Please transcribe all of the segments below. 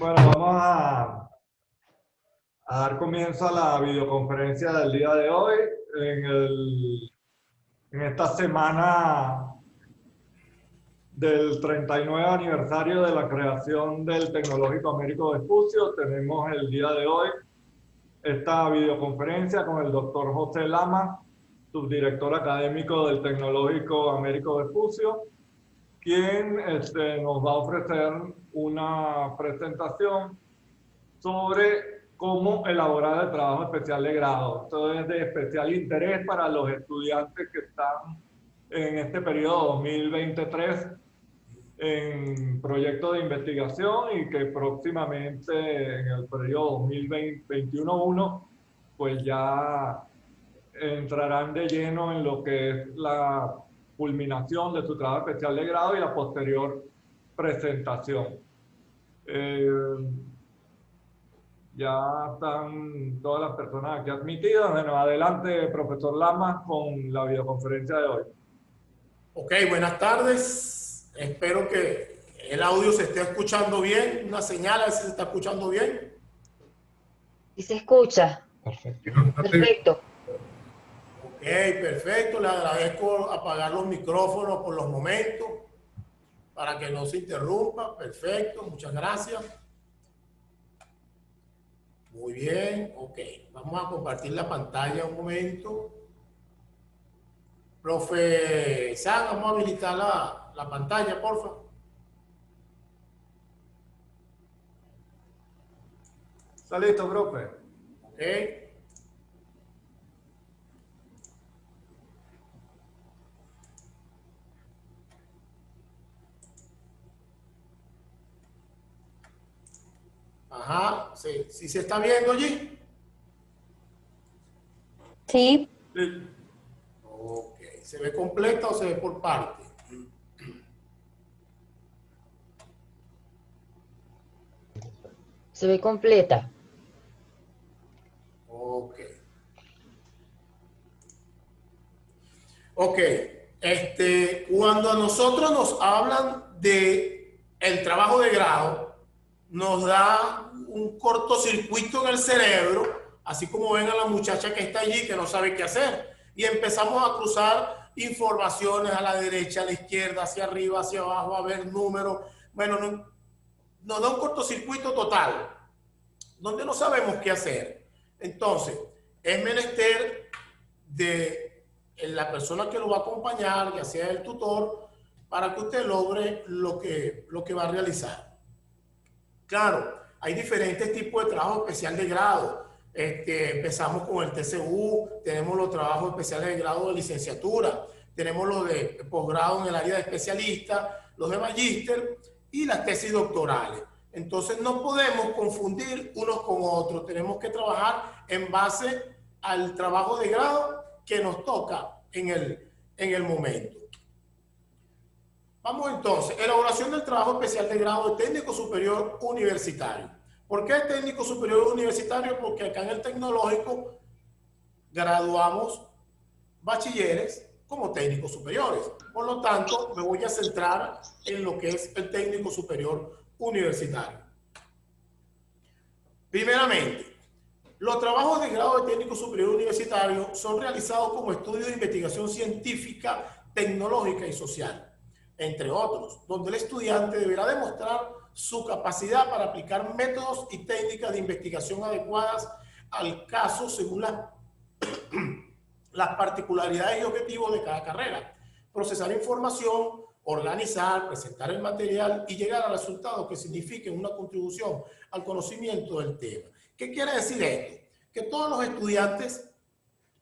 Bueno, vamos a dar comienzo a la videoconferencia del día de hoy. En esta semana del 39 aniversario de la creación del Tecnológico Américo Vespucio, tenemos el día de hoy esta videoconferencia con el doctor José Lama, subdirector académico del Tecnológico Américo Vespucio, quien nos va a ofrecer una presentación sobre cómo elaborar el trabajo especial de grado. Esto es de especial interés para los estudiantes que están en este periodo 2023 en proyectos de investigación y que próximamente en el periodo 2021-1 pues ya entrarán de lleno en lo que es la culminación de su trabajo especial de grado y la posterior presentación. Ya están todas las personas aquí admitidas. Bueno, adelante, profesor Lama, con la videoconferencia de hoy. Ok, buenas tardes. Espero que el audio se esté escuchando bien. Una señal, a ver si se está escuchando bien. Y se escucha. Perfecto. Perfecto. Ok, perfecto. Le agradezco apagar los micrófonos por los momentos para que no se interrumpa. Perfecto, muchas gracias. Muy bien, ok. Vamos a compartir la pantalla un momento. Profe San, vamos a habilitar la pantalla, por favor. ¿Está listo, profe? Ok. Ajá, sí. ¿Sí se está viendo allí? Sí. Sí. Ok. ¿Se ve completa o se ve por parte? Se ve completa. Ok. Ok. Cuando a nosotros nos hablan de el trabajo de grado, nos da un cortocircuito en el cerebro, así como ven a la muchacha que está allí que no sabe qué hacer. Y empezamos a cruzar informaciones a la derecha, a la izquierda, hacia arriba, hacia abajo, a ver números. Bueno, nos da un cortocircuito total, donde no sabemos qué hacer. Entonces, es menester de la persona que lo va a acompañar, ya sea el tutor, para que usted logre lo que va a realizar. Claro, hay diferentes tipos de trabajo especial de grado. Empezamos con el TCU, tenemos los trabajos especiales de grado de licenciatura, tenemos los de posgrado en el área de especialista, los de magíster y las tesis doctorales. Entonces no podemos confundir unos con otros, tenemos que trabajar en base al trabajo de grado que nos toca en el momento. Vamos entonces, elaboración del trabajo especial de grado de técnico superior universitario. ¿Por qué técnico superior universitario? Porque acá en el tecnológico graduamos bachilleres como técnicos superiores. Por lo tanto, me voy a centrar en lo que es el técnico superior universitario. Primeramente, los trabajos de grado de técnico superior universitario son realizados como estudios de investigación científica, tecnológica y social, entre otros, donde el estudiante deberá demostrar su capacidad para aplicar métodos y técnicas de investigación adecuadas al caso según las particularidades y objetivos de cada carrera, procesar información, organizar, presentar el material y llegar a resultados que signifiquen una contribución al conocimiento del tema. ¿Qué quiere decir esto? Que todos los estudiantes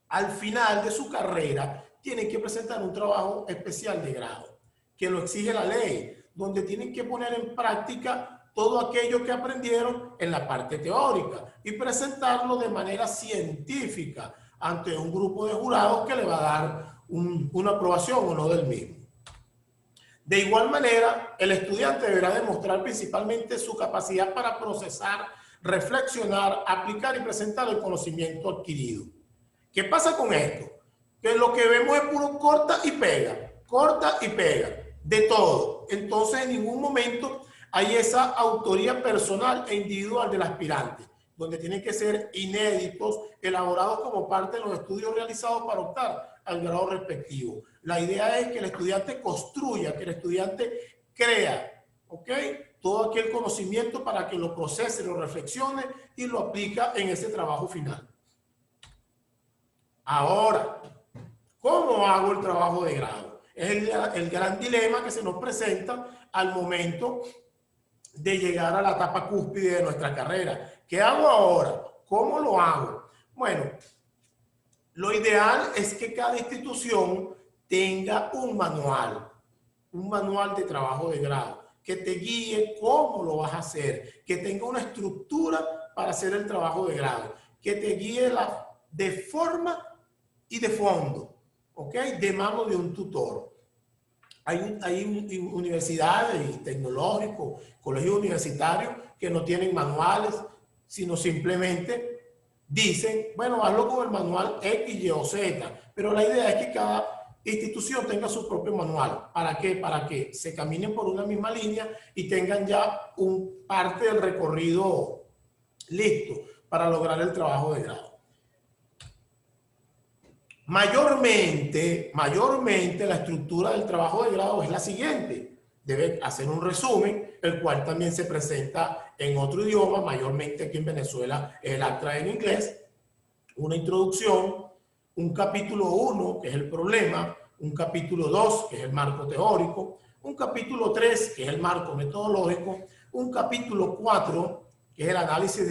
al final de su carrera tienen que presentar un trabajo especial de grado, que lo exige la ley, donde tienen que poner en práctica todo aquello que aprendieron en la parte teórica y presentarlo de manera científica ante un grupo de jurados que le va a dar una aprobación o no del mismo. De igual manera, el estudiante deberá demostrar principalmente su capacidad para procesar, reflexionar, aplicar y presentar el conocimiento adquirido. ¿Qué pasa con esto? Que lo que vemos es puro corta y pega, de todo. Entonces, en ningún momento hay esa autoría personal e individual del aspirante, donde tienen que ser inéditos, elaborados como parte de los estudios realizados para optar al grado respectivo. La idea es que el estudiante construya, que el estudiante crea, ¿ok? Todo aquel conocimiento para que lo procese, lo reflexione y lo aplica en ese trabajo final. Ahora, ¿cómo hago el trabajo de grado? Es el gran dilema que se nos presenta al momento de llegar a la etapa cúspide de nuestra carrera. ¿Qué hago ahora? ¿Cómo lo hago? Bueno, lo ideal es que cada institución tenga un manual de trabajo de grado, que te guíe cómo lo vas a hacer, que tenga una estructura para hacer el trabajo de grado, que te guíe de forma y de fondo, ¿ok? De mano de un tutor. Hay universidades tecnológicos, colegios universitarios que no tienen manuales, sino simplemente dicen, bueno, hazlo con el manual X, Y o Z. Pero la idea es que cada institución tenga su propio manual. ¿Para qué? Para que se caminen por una misma línea y tengan ya parte del recorrido listo para lograr el trabajo de grado. Mayormente la estructura del trabajo de grado es la siguiente. Debe hacer un resumen, el cual también se presenta en otro idioma, mayormente aquí en Venezuela el acta en inglés, una introducción, un capítulo 1, que es el problema, un capítulo 2, que es el marco teórico, un capítulo 3, que es el marco metodológico, un capítulo 4, que es el análisis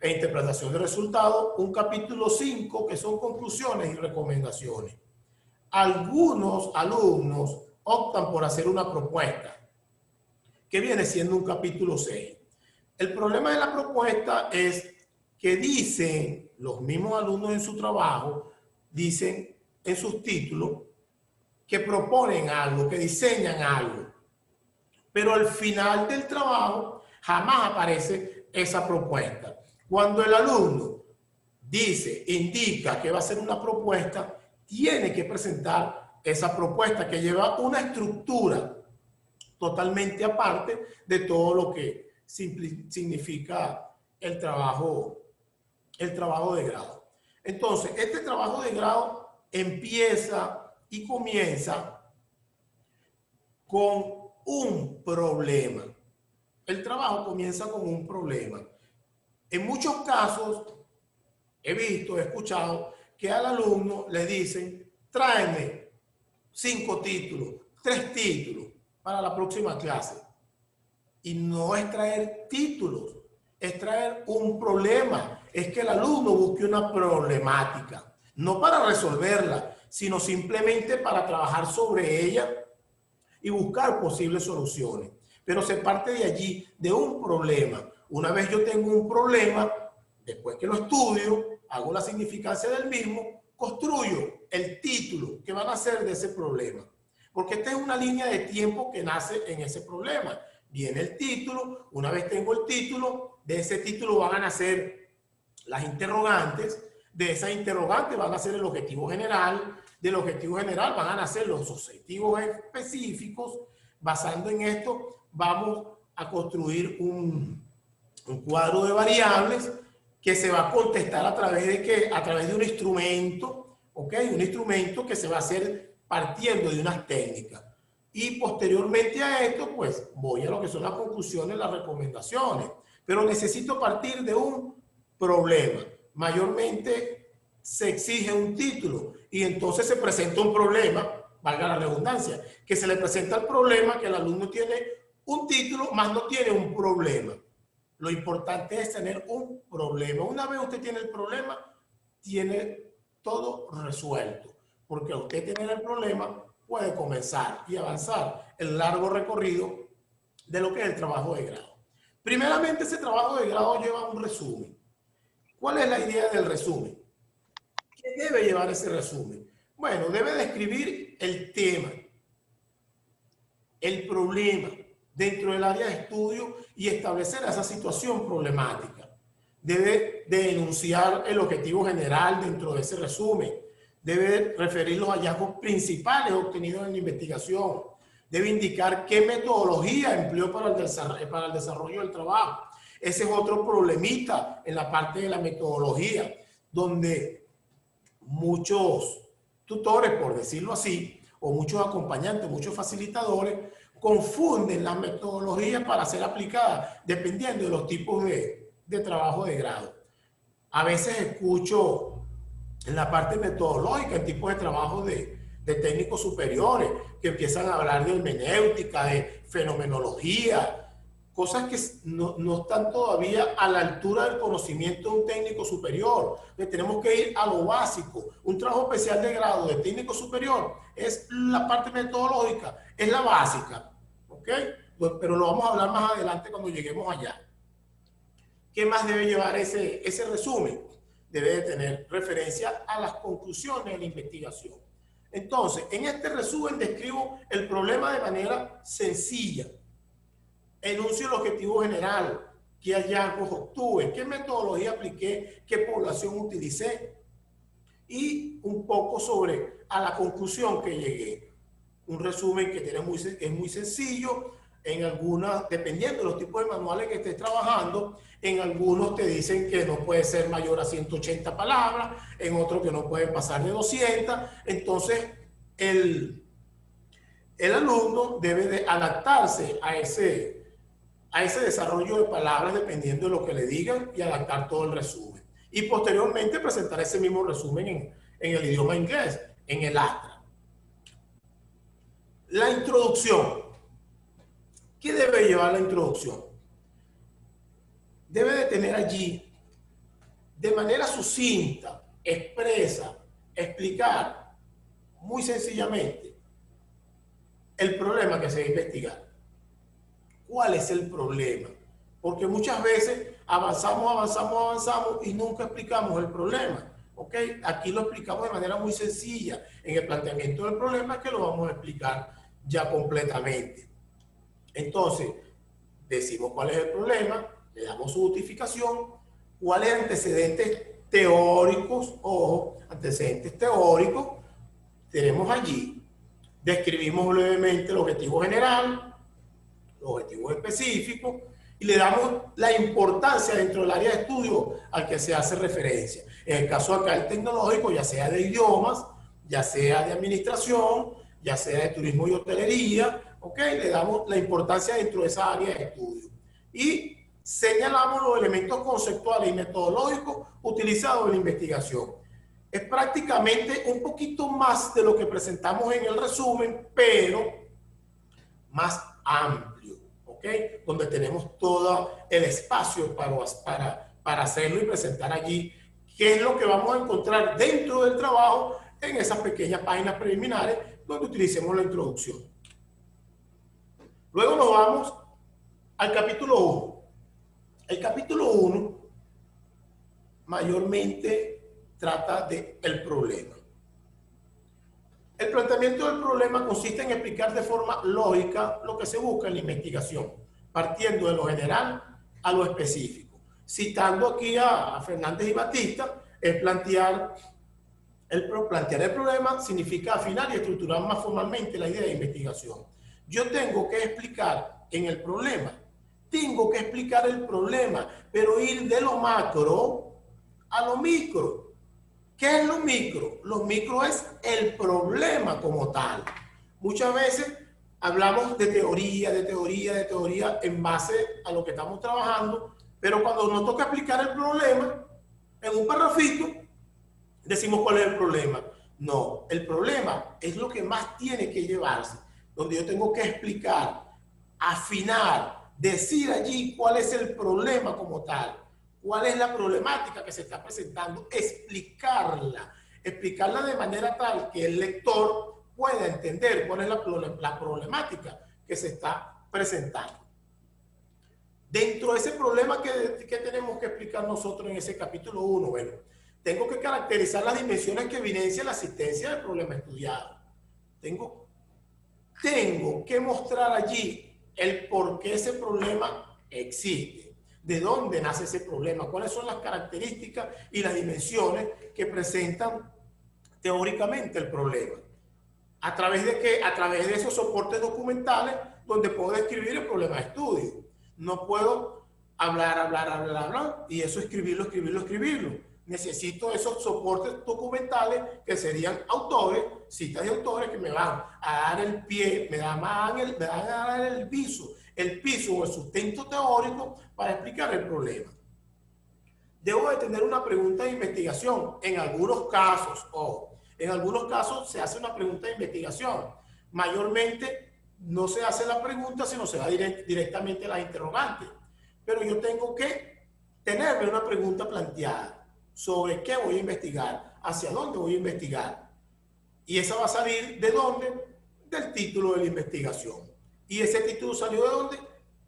e interpretación de resultados, un capítulo 5, que son conclusiones y recomendaciones. Algunos alumnos optan por hacer una propuesta, que viene siendo un capítulo 6. El problema de la propuesta es que dicen, los mismos alumnos en su trabajo, dicen en sus títulos, que proponen algo, que diseñan algo, pero al final del trabajo jamás aparece esa propuesta. Cuando el alumno indica que va a hacer una propuesta, tiene que presentar esa propuesta que lleva una estructura totalmente aparte de todo lo que significa el trabajo de grado. Entonces, este trabajo de grado empieza y comienza con un problema. El trabajo comienza con un problema. En muchos casos, he escuchado que al alumno le dicen, tráeme 5 títulos, 3 títulos para la próxima clase. Y no es traer títulos, es traer un problema. Es que el alumno busque una problemática, no para resolverla, sino simplemente para trabajar sobre ella y buscar posibles soluciones. Pero se parte de allí, de un problema. Una vez yo tengo un problema, después que lo estudio, hago la significancia del mismo, construyo el título que van a hacer de ese problema. Porque esta es una línea de tiempo que nace en ese problema. Viene el título, una vez tengo el título, de ese título van a nacer las interrogantes, de esas interrogantes van a ser el objetivo general, del objetivo general van a nacer los objetivos específicos. Basando en esto, vamos a construir un cuadro de variables que se va a contestar a través de ¿qué? A través de un instrumento, ¿ok? Un instrumento que se va a hacer partiendo de unas técnicas. Y posteriormente a esto, pues voy a lo que son las conclusiones, las recomendaciones. Pero necesito partir de un problema. Mayormente se exige un título y entonces se presenta un problema, valga la redundancia, que se le presenta el problema que el alumno tiene un título, más no tiene un problema. Lo importante es tener un problema. Una vez usted tiene el problema, tiene todo resuelto. Porque al usted tener el problema, puede comenzar y avanzar el largo recorrido de lo que es el trabajo de grado. Primeramente, ese trabajo de grado lleva un resumen. ¿Cuál es la idea del resumen? ¿Qué debe llevar ese resumen? Bueno, debe describir el tema, el problema dentro del área de estudio y establecer esa situación problemática. Debe de enunciar el objetivo general dentro de ese resumen. Debe referir los hallazgos principales obtenidos en la investigación. Debe indicar qué metodología empleó para el desarrollo del trabajo. Ese es otro problemita en la parte de la metodología, donde muchos tutores, por decirlo así, o muchos acompañantes, muchos facilitadores, confunden las metodologías para ser aplicadas dependiendo de los tipos de trabajo de grado. A veces escucho en la parte metodológica, en tipos de trabajo de técnicos superiores, que empiezan a hablar de hermenéutica, de fenomenología, cosas que no están todavía a la altura del conocimiento de un técnico superior. Entonces, tenemos que ir a lo básico. Un trabajo especial de grado de técnico superior es la parte metodológica, es la básica, ¿ok? Pero lo vamos a hablar más adelante cuando lleguemos allá. ¿Qué más debe llevar ese resumen? Debe de tener referencia a las conclusiones de la investigación. Entonces, en este resumen describo el problema de manera sencilla. Enuncio el objetivo general, qué hallazgos obtuve, qué metodología apliqué, qué población utilicé y un poco sobre a la conclusión que llegué. Un resumen que es muy sencillo. En algunas, dependiendo de los tipos de manuales que estés trabajando, en algunos te dicen que no puede ser mayor a 180 palabras, en otros que no puede pasar de 200. Entonces, el alumno debe de adaptarse a ese desarrollo de palabras dependiendo de lo que le digan y adaptar todo el resumen. Y posteriormente presentar ese mismo resumen en el idioma inglés, en el ASTRA. La introducción. ¿Qué debe llevar la introducción? Debe de tener allí, de manera sucinta, expresa, explicar muy sencillamente el problema que se va a investigar. ¿Cuál es el problema? Porque muchas veces avanzamos y nunca explicamos el problema. ¿Ok? Aquí lo explicamos de manera muy sencilla. En el planteamiento del problema que lo vamos a explicar ya completamente. Entonces, decimos cuál es el problema, le damos su justificación, cuáles antecedentes teóricos, ojo, antecedentes teóricos tenemos allí, describimos brevemente el objetivo general, los objetivos específicos y le damos la importancia dentro del área de estudio al que se hace referencia. En el caso acá el tecnológico, ya sea de idiomas, ya sea de administración, ya sea de turismo y hotelería, ¿ok? Le damos la importancia dentro de esa área de estudio. Y señalamos los elementos conceptuales y metodológicos utilizados en la investigación. Es prácticamente un poquito más de lo que presentamos en el resumen, pero más amplio, ¿ok? Donde tenemos todo el espacio para hacerlo y presentar allí qué es lo que vamos a encontrar dentro del trabajo en esas pequeñas páginas preliminares donde utilicemos la introducción. Luego nos vamos al capítulo 1. El capítulo 1 mayormente trata del problema. El planteamiento del problema consiste en explicar de forma lógica lo que se busca en la investigación, partiendo de lo general a lo específico. Citando aquí a Fernández y Batista, es plantear el problema significa afinar y estructurar más formalmente la idea de investigación. Yo tengo que explicar en el problema, tengo que explicar el problema, pero ir de lo macro a lo micro. ¿Qué es lo micro? Lo micro es el problema como tal. Muchas veces hablamos de teoría en base a lo que estamos trabajando, pero cuando nos toca explicar el problema en un parrafito, decimos cuál es el problema. No, el problema es lo que más tiene que llevarse, donde yo tengo que explicar, afinar, decir allí cuál es el problema como tal, cuál es la problemática que se está presentando, explicarla de manera tal que el lector pueda entender cuál es la problemática que se está presentando. Dentro de ese problema que tenemos que explicar nosotros en ese capítulo 1, bueno, tengo que caracterizar las dimensiones que evidencian la existencia del problema estudiado. Tengo que mostrar allí el por qué ese problema existe, de dónde nace ese problema, cuáles son las características y las dimensiones que presentan teóricamente el problema. ¿A través de qué? A través de esos soportes documentales donde puedo describir el problema de estudio. No puedo hablar y eso escribirlo. Necesito esos soportes documentales que serían autores, citas de autores que me van a dar el pie, me van a dar el piso o el sustento teórico para explicar el problema. Debo de tener una pregunta de investigación. En algunos casos, en algunos casos se hace una pregunta de investigación. Mayormente no se hace la pregunta, sino se va directamente a las interrogantes. Pero yo tengo que tenerme una pregunta planteada sobre qué voy a investigar, hacia dónde voy a investigar. Y esa va a salir ¿de dónde? Del título de la investigación. ¿Y ese título salió de dónde?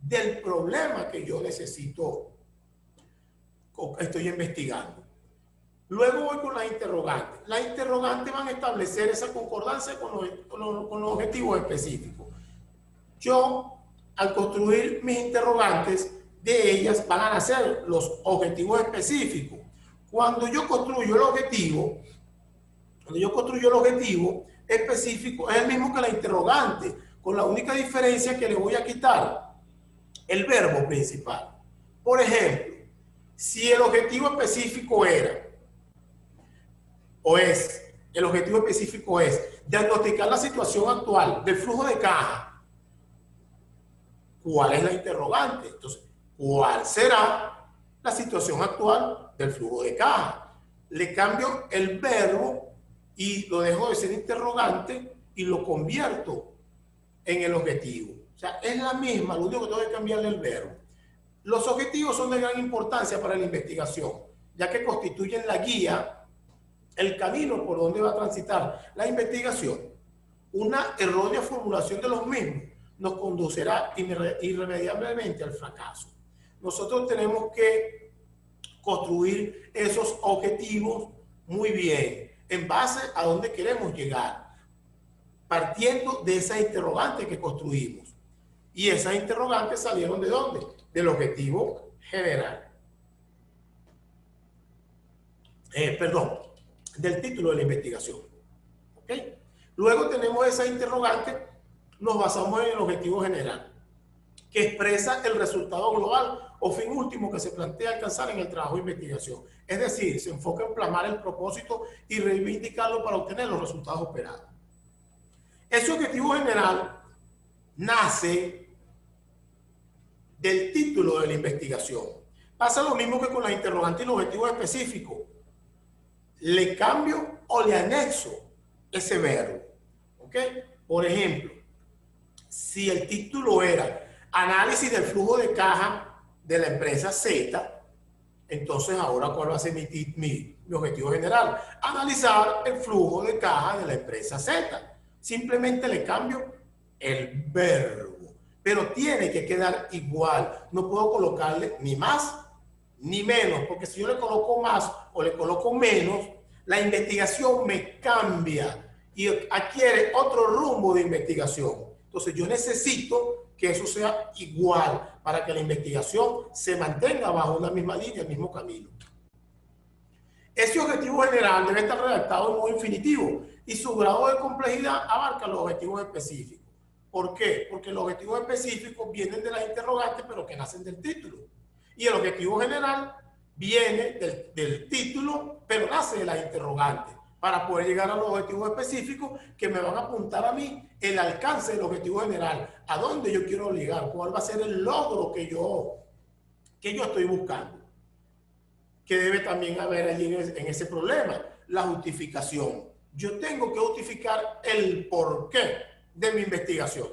Del problema que yo necesito, estoy investigando. Luego voy con las interrogantes. Las interrogantes van a establecer esa concordancia con los objetivos específicos. Yo, al construir mis interrogantes, de ellas van a nacer los objetivos específicos. Cuando yo construyo el objetivo específico, es el mismo que la interrogante, con la única diferencia que le voy a quitar el verbo principal. Por ejemplo, si el objetivo específico el objetivo específico es diagnosticar la situación actual del flujo de caja, ¿cuál es la interrogante? Entonces, ¿cuál será la situación actual del flujo de caja? Le cambio el verbo y lo dejo de ser interrogante y lo convierto en el objetivo. O sea, es la misma, lo único que tengo que cambiarle el verbo. Los objetivos son de gran importancia para la investigación, ya que constituyen la guía, el camino por donde va a transitar la investigación. Una errónea formulación de los mismos nos conducirá irremediablemente al fracaso. Nosotros tenemos que construir esos objetivos muy bien, en base a dónde queremos llegar, partiendo de esa interrogante que construimos. Y esas interrogantes salieron ¿de dónde? Del objetivo general. Del título de la investigación. ¿Okay? Luego tenemos esa interrogante, nos basamos en el objetivo general, que expresa el resultado global o fin último que se plantea alcanzar en el trabajo de investigación. Es decir, se enfoca en plasmar el propósito y reivindicarlo para obtener los resultados esperados. Ese objetivo general nace del título de la investigación. Pasa lo mismo que con las interrogantes y los objetivos específicos. Le cambio o le anexo ese verbo. ¿Ok? Por ejemplo, si el título era análisis del flujo de caja de la empresa Z, entonces ahora ¿cuál va a ser mi objetivo general? Analizar el flujo de caja de la empresa Z. Simplemente le cambio el verbo, pero tiene que quedar igual. No puedo colocarle ni más ni menos, porque si yo le coloco más o le coloco menos, la investigación me cambia y adquiere otro rumbo de investigación. Entonces yo necesito que eso sea igual para que la investigación se mantenga bajo una misma línea, el mismo camino. Ese objetivo general debe estar redactado en modo infinitivo y su grado de complejidad abarca los objetivos específicos. ¿Por qué? Porque los objetivos específicos vienen de las interrogantes, pero que nacen del título. Y el objetivo general viene del título, pero nace de las interrogantes, para poder llegar a los objetivos específicos que me van a apuntar a mí el alcance del objetivo general, a dónde yo quiero llegar, cuál va a ser el logro que yo estoy buscando. Que debe también haber allí en ese problema, la justificación. Yo tengo que justificar el porqué de mi investigación.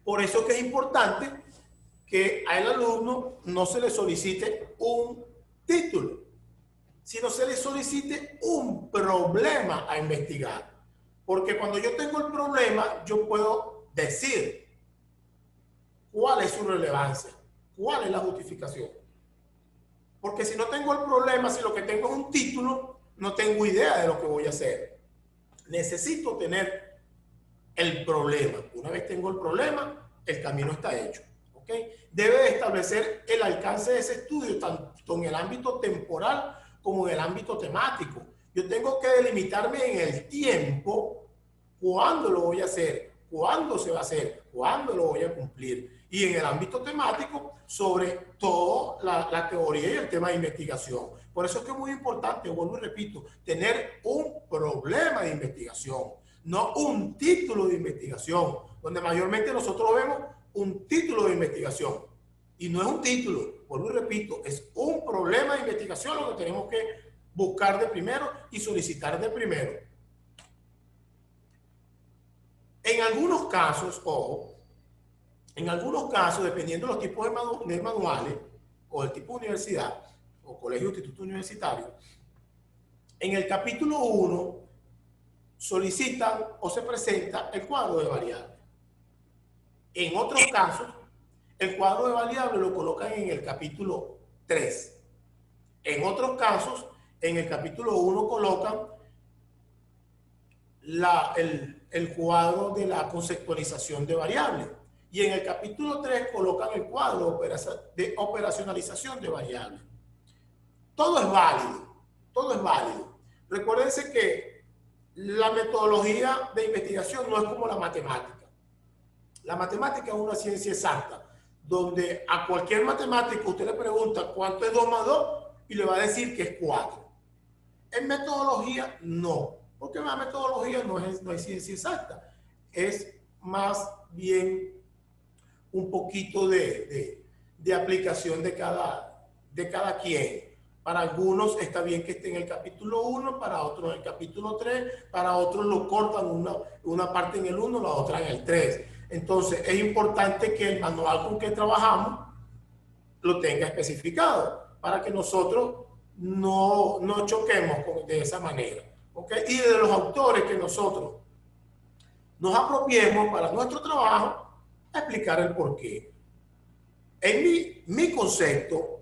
Por eso que es importante que al alumno no se le solicite un título, sino se le solicite un problema a investigar. Porque cuando yo tengo el problema, yo puedo decir cuál es su relevancia, cuál es la justificación. Porque si no tengo el problema, si lo que tengo es un título, no tengo idea de lo que voy a hacer. Necesito tener el problema. Una vez tengo el problema, el camino está hecho. ¿Okay? Debe de establecer el alcance de ese estudio, tanto en el ámbito temporal como en el ámbito temático. Yo tengo que delimitarme en el tiempo ¿Cuándo lo voy a hacer? ¿Cuándo se va a hacer? ¿Cuándo lo voy a cumplir? Y en el ámbito temático, sobre todo la teoría y el tema de investigación. Por eso es que es muy importante, vuelvo y repito, tener un problema de investigación, no un título de investigación, donde mayormente nosotros vemos un título de investigación. Y no es un título, vuelvo y repito, es un problema de investigación lo que tenemos que buscar de primero y solicitar de primero. En algunos casos, ojo, en algunos casos, dependiendo de los tipos de manuales o del tipo de universidad o colegio o instituto universitario, en el capítulo 1 solicitan o se presenta el cuadro de variables. En otros casos, el cuadro de variables lo colocan en el capítulo 3. En otros casos, en el capítulo 1 colocan el cuadro de la conceptualización de variables. Y en el capítulo 3 colocan el cuadro de operacionalización de variables. Todo es válido, todo es válido. Recuérdense que la metodología de investigación no es como la matemática. La matemática es una ciencia exacta, donde a cualquier matemático usted le pregunta cuánto es 2 más 2 y le va a decir que es 4. En metodología no, porque la metodología no es ciencia exacta, es más bien un poquito de aplicación de cada quien. Para algunos está bien que esté en el capítulo 1, para otros en el capítulo 3, para otros lo cortan una parte en el 1, la otra en el 3. Entonces es importante que el manual con que trabajamos lo tenga especificado para que nosotros no choquemos de esa manera. ¿Okay? Y de los autores que nosotros nos apropiemos para nuestro trabajo, explicar el porqué. En mi concepto,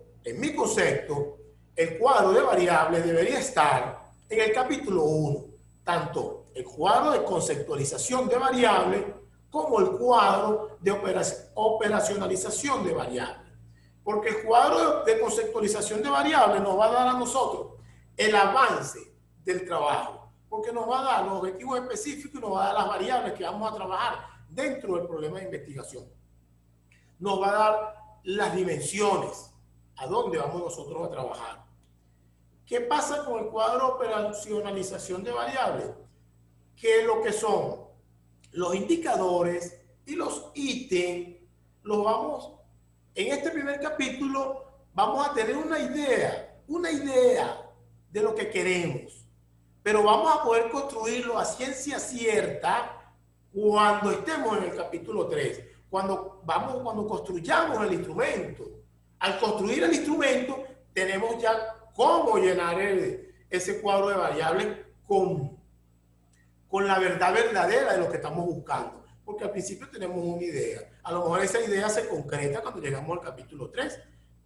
el cuadro de variables debería estar en el capítulo 1, tanto el cuadro de conceptualización de variables como el cuadro de operacionalización de variables. Porque el cuadro de conceptualización de variables nos va a dar a nosotros el avance del trabajo, porque nos va a dar los objetivos específicos y nos va a dar las variables que vamos a trabajar dentro del problema de investigación. Nos va a dar las dimensiones, a dónde vamos nosotros a trabajar. ¿Qué pasa con el cuadro de operacionalización de variables? Que lo que son los indicadores y los ítems, los vamos, en este primer capítulo, vamos a tener una idea de lo que queremos, pero vamos a poder construirlo a ciencia cierta cuando estemos en el capítulo 3, cuando construyamos el instrumento. Al construir el instrumento, tenemos ya cómo llenar ese cuadro de variables con la verdad verdadera de lo que estamos buscando. Porque al principio tenemos una idea. A lo mejor esa idea se concreta cuando llegamos al capítulo 3,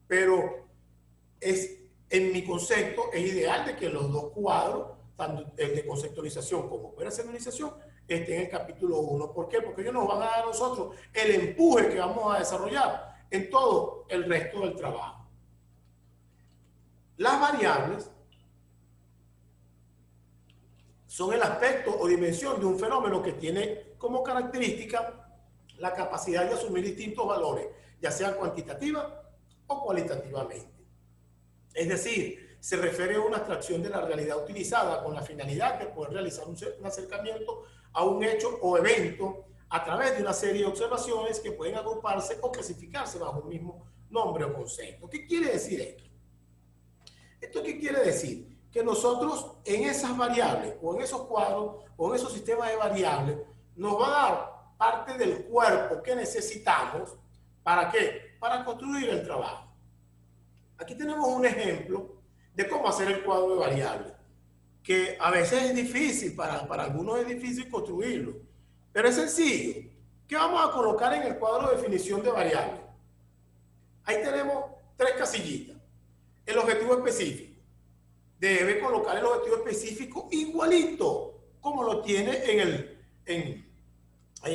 pero en mi concepto es ideal de que los dos cuadros, tanto el de conceptualización como operacionalización, estén en el capítulo 1. ¿Por qué? Porque ellos nos van a dar a nosotros el empuje que vamos a desarrollar en todo el resto del trabajo. Las variables son el aspecto o dimensión de un fenómeno que tiene como característica la capacidad de asumir distintos valores, ya sea cuantitativa o cualitativamente. Es decir, se refiere a una abstracción de la realidad utilizada con la finalidad de poder realizar un acercamiento a un hecho o evento a través de una serie de observaciones que pueden agruparse o clasificarse bajo un mismo nombre o concepto. ¿Qué quiere decir esto? ¿Esto qué quiere decir? Que nosotros en esas variables o en esos cuadros o en esos sistemas de variables nos va a dar parte del cuerpo que necesitamos. ¿Para qué? Para construir el trabajo. Aquí tenemos un ejemplo de cómo hacer el cuadro de variables, que a veces es difícil, para algunos es difícil construirlo, pero es sencillo. ¿Qué vamos a colocar en el cuadro de definición de variables? Ahí tenemos 3 casillitas. El objetivo específico. Debe colocar el objetivo específico igualito como lo tiene ahí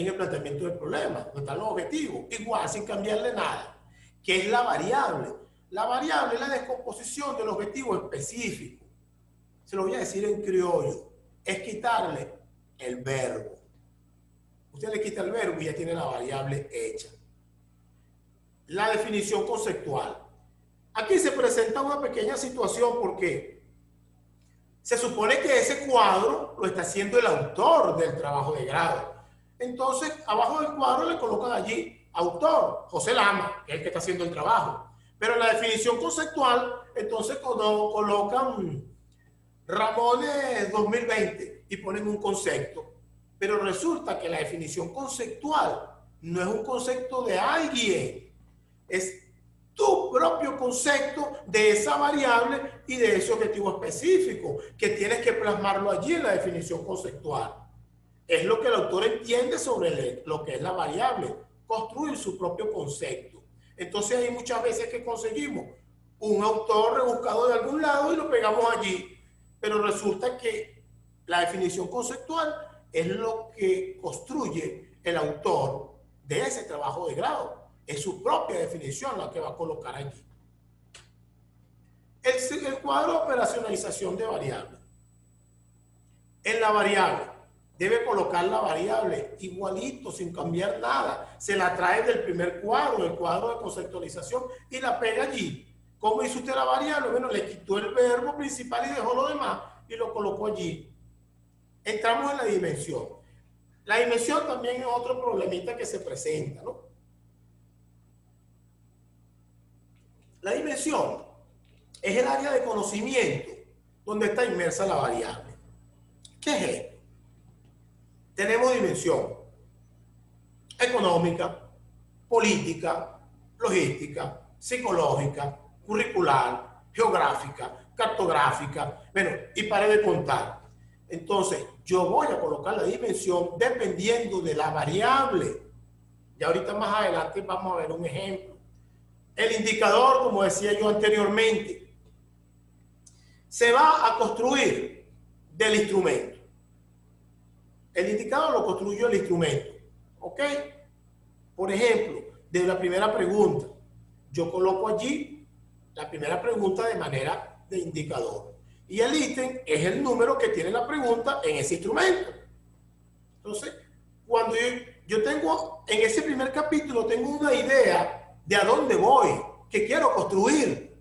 en el planteamiento del problema, donde están los objetivos, igual, sin cambiarle nada. ¿Qué es la variable? La variable es la descomposición del objetivo específico. Se lo voy a decir en criollo. Es quitarle el verbo. Usted le quita el verbo y ya tiene la variable hecha. La definición conceptual. Aquí se presenta una pequeña situación porque se supone que ese cuadro lo está haciendo el autor del trabajo de grado. Entonces, abajo del cuadro le colocan allí autor, José Lama, que es el que está haciendo el trabajo. Pero en la definición conceptual, entonces colocan Ramones 2020 y ponen un concepto. Pero resulta que la definición conceptual no es un concepto de alguien, es tu propio concepto de esa variable y de ese objetivo específico, que tienes que plasmarlo allí en la definición conceptual. Es lo que el autor entiende sobre lo que es la variable, construir su propio concepto. Entonces hay muchas veces que conseguimos un autor rebuscado de algún lado y lo pegamos allí, pero resulta que la definición conceptual es lo que construye el autor de ese trabajo de grado. Es su propia definición la que va a colocar allí. El cuadro de operacionalización de variables. En la variable, debe colocar la variable igualito, sin cambiar nada. Se la trae del primer cuadro, el cuadro de conceptualización, y la pega allí. ¿Cómo hizo usted la variable? Bueno, le quitó el verbo principal y dejó lo demás y lo colocó allí. Entramos en la dimensión. La dimensión también es otro problemita que se presenta, ¿no? La dimensión es el área de conocimiento donde está inmersa la variable. ¿Qué es esto? Tenemos dimensión económica, política, logística, psicológica, curricular, geográfica, cartográfica, bueno, y pare de contar. Entonces, yo voy a colocar la dimensión dependiendo de la variable. Y ahorita más adelante vamos a ver un ejemplo. El indicador, como decía yo anteriormente, se va a construir del instrumento. El indicador lo construyó el instrumento. ¿Ok? Por ejemplo, de la primera pregunta, yo coloco allí la primera pregunta de manera de indicador. Y el ítem es el número que tiene la pregunta en ese instrumento. Entonces, cuando yo tengo, en ese primer capítulo, tengo una idea de a dónde voy, qué quiero construir.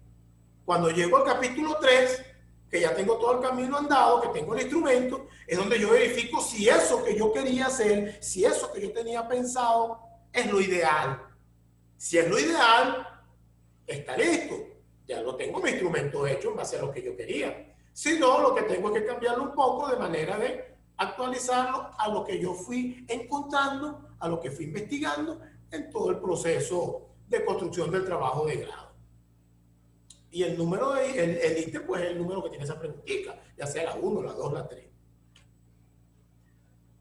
Cuando llego al capítulo 3, que ya tengo todo el camino andado, que tengo el instrumento, es donde yo verifico si eso que yo quería hacer, si eso que yo tenía pensado es lo ideal. Si es lo ideal, está listo. Ya lo tengo mi instrumento hecho en base a lo que yo quería. Si no, lo que tengo es que cambiarlo un poco de manera de actualizarlo a lo que yo fui encontrando, a lo que fui investigando en todo el proceso de construcción del trabajo de grado. Y el número, el ítem, pues es el número que tiene esa preguntita, ya sea la 1, la 2, la 3.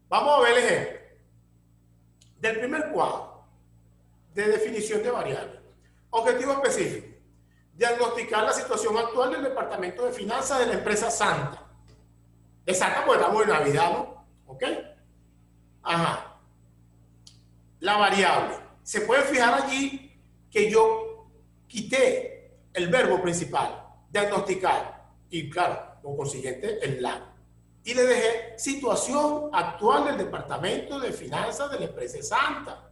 Vamos a ver el ejemplo del primer cuadro de definición de variables. Objetivo específico: diagnosticar la situación actual del departamento de finanzas de la empresa Santa. De Santa, pues estamos en Navidad, ¿no? ¿Ok? Ajá. La variable. Se puede fijar allí que yo quité el verbo principal, diagnosticar, y claro, por consiguiente, el la. Y le dejé situación actual del departamento de finanzas de la empresa Santa.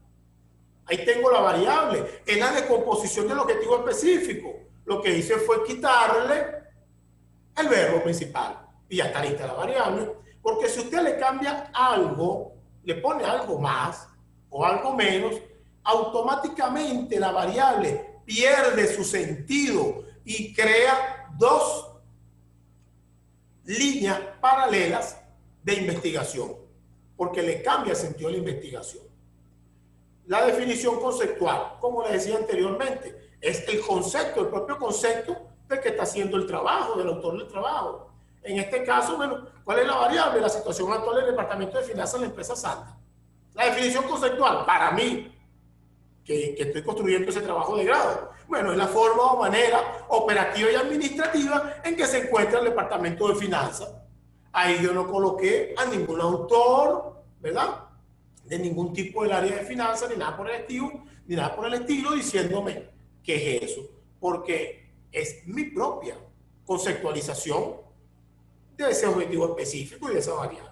Ahí tengo la variable. En la decomposición del objetivo específico, lo que hice fue quitarle el verbo principal. Y ya está lista la variable. Porque si usted le cambia algo, le pone algo más o algo menos, automáticamente la variable pierde su sentido y crea dos líneas paralelas de investigación, porque le cambia el sentido de la investigación. La definición conceptual, como les decía anteriormente, es el concepto, el propio concepto del que está haciendo el trabajo, del autor del trabajo. En este caso, bueno, ¿cuál es la variable? La situación actual del departamento de finanzas de la empresa Santa. La definición conceptual, para mí, que estoy construyendo ese trabajo de grado, bueno, es la forma o manera operativa y administrativa en que se encuentra el departamento de finanzas. Ahí yo no coloqué a ningún autor, ¿verdad?, de ningún tipo del área de finanzas, ni nada por el estilo, diciéndome qué es eso, porque es mi propia conceptualización de ese objetivo específico y de esa variable.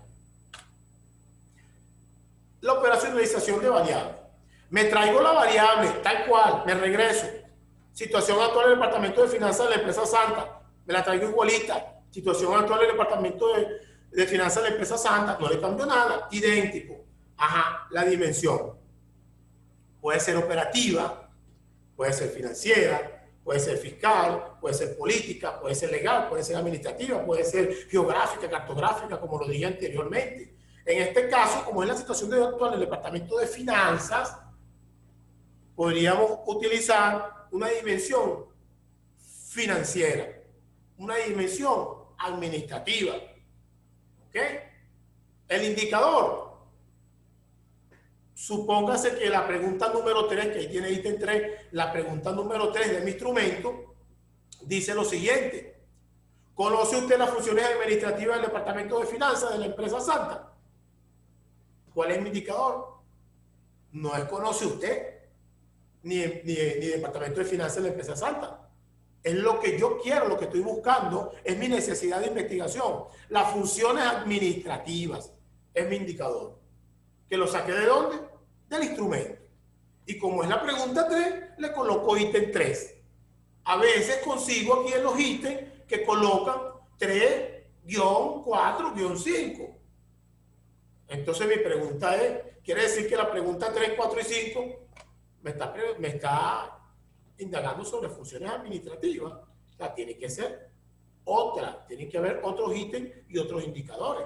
la operacionalización de variables. Me traigo la variable tal cual, me regreso. Situación actual del Departamento de Finanzas de la empresa Santa, me la traigo igualita. Situación actual del Departamento de Finanzas de la empresa Santa, no le cambio nada, idéntico. Ajá, la dimensión. Puede ser operativa, puede ser financiera, puede ser fiscal, puede ser política, puede ser legal, puede ser administrativa, puede ser geográfica, cartográfica, como lo dije anteriormente. En este caso, como es la situación actual del Departamento de Finanzas, podríamos utilizar una dimensión financiera, una dimensión administrativa. ¿Ok? El indicador. Supóngase que la pregunta número 3, que ahí tiene ítem 3, la pregunta número 3 de mi instrumento, dice lo siguiente. ¿Conoce usted las funciones administrativas del Departamento de Finanzas de la empresa Santa? ¿Cuál es mi indicador? No es conoce usted, ni Departamento de Finanzas de la empresa Santa. Es lo que yo quiero, lo que estoy buscando, es mi necesidad de investigación. Las funciones administrativas es mi indicador. ¿Que lo saqué de dónde? Del instrumento. Y como es la pregunta 3, le coloco ítem 3. A veces consigo aquí en los ítems que colocan 3-4-5. Entonces mi pregunta es, quiere decir que la pregunta 3, 4 y 5 me está indagando sobre funciones administrativas. O sea, tiene que ser otra, tiene que haber otros ítems y otros indicadores.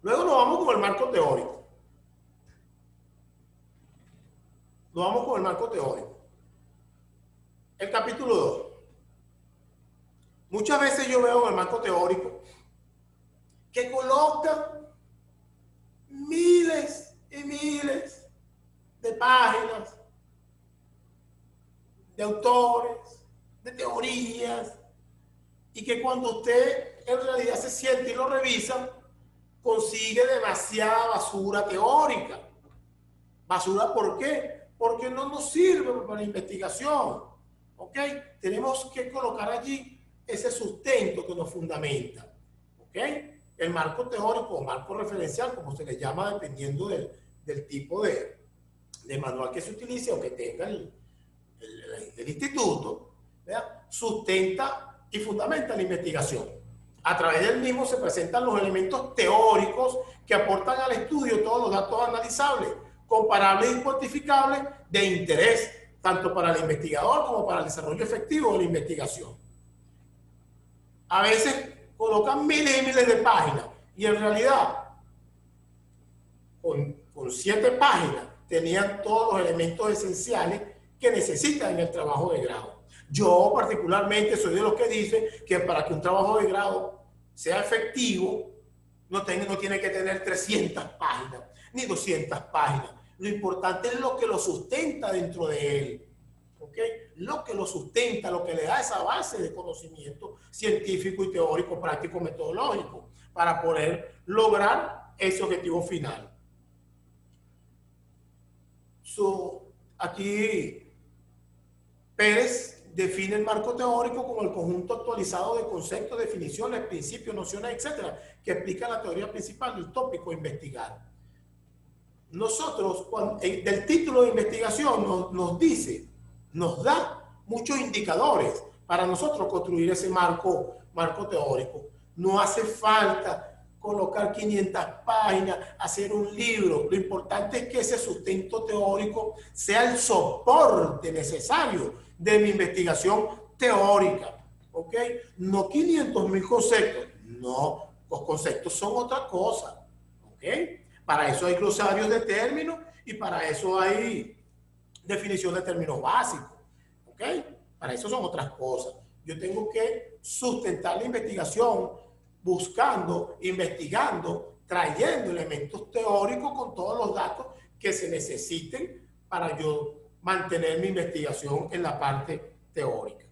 Luego nos vamos con el marco teórico. Nos vamos con el marco teórico. El capítulo 2. Muchas veces yo veo en el marco teórico que colocan miles y miles de páginas, de autores, de teorías, y que cuando usted en realidad se siente y lo revisa, consigue demasiada basura teórica. ¿Basura por qué? Porque no nos sirve para la investigación. ¿Ok? Tenemos que colocar allí ese sustento que nos fundamenta. ¿Ok? El marco teórico o marco referencial, como se le llama dependiendo del tipo de manual que se utilice o que tenga el instituto, ¿verdad? Sustenta y fundamenta la investigación. A través del mismo se presentan los elementos teóricos que aportan al estudio todos los datos analizables, comparables y cuantificables de interés, tanto para el investigador como para el desarrollo efectivo de la investigación. A veces colocan miles y miles de páginas y en realidad con 7 páginas tenían todos los elementos esenciales que necesitan en el trabajo de grado. Yo particularmente soy de los que dicen que para que un trabajo de grado sea efectivo, no tiene que tener 300 páginas, ni 200 páginas. Lo importante es lo que lo sustenta dentro de él. ¿Ok? Lo que lo sustenta, lo que le da esa base de conocimiento científico y teórico, práctico, metodológico, para poder lograr ese objetivo final. Aquí Pérez define el marco teórico como el conjunto actualizado de conceptos, definiciones, principios, nociones, etcétera, que explican la teoría principal del tópico a investigar. Nosotros, del título de investigación nos dice, nos da muchos indicadores para nosotros construir ese marco teórico. No hace falta colocar 500 páginas, hacer un libro. Lo importante es que ese sustento teórico sea el soporte necesario de mi investigación teórica. ¿Ok? No 500.000 conceptos. No, los conceptos son otra cosa. ¿Ok? Para eso hay glosarios de términos y para eso hay definición de términos básicos. ¿Ok? Para eso son otras cosas. Yo tengo que sustentar la investigación buscando, investigando, trayendo elementos teóricos con todos los datos que se necesiten para yo mantener mi investigación en la parte teórica.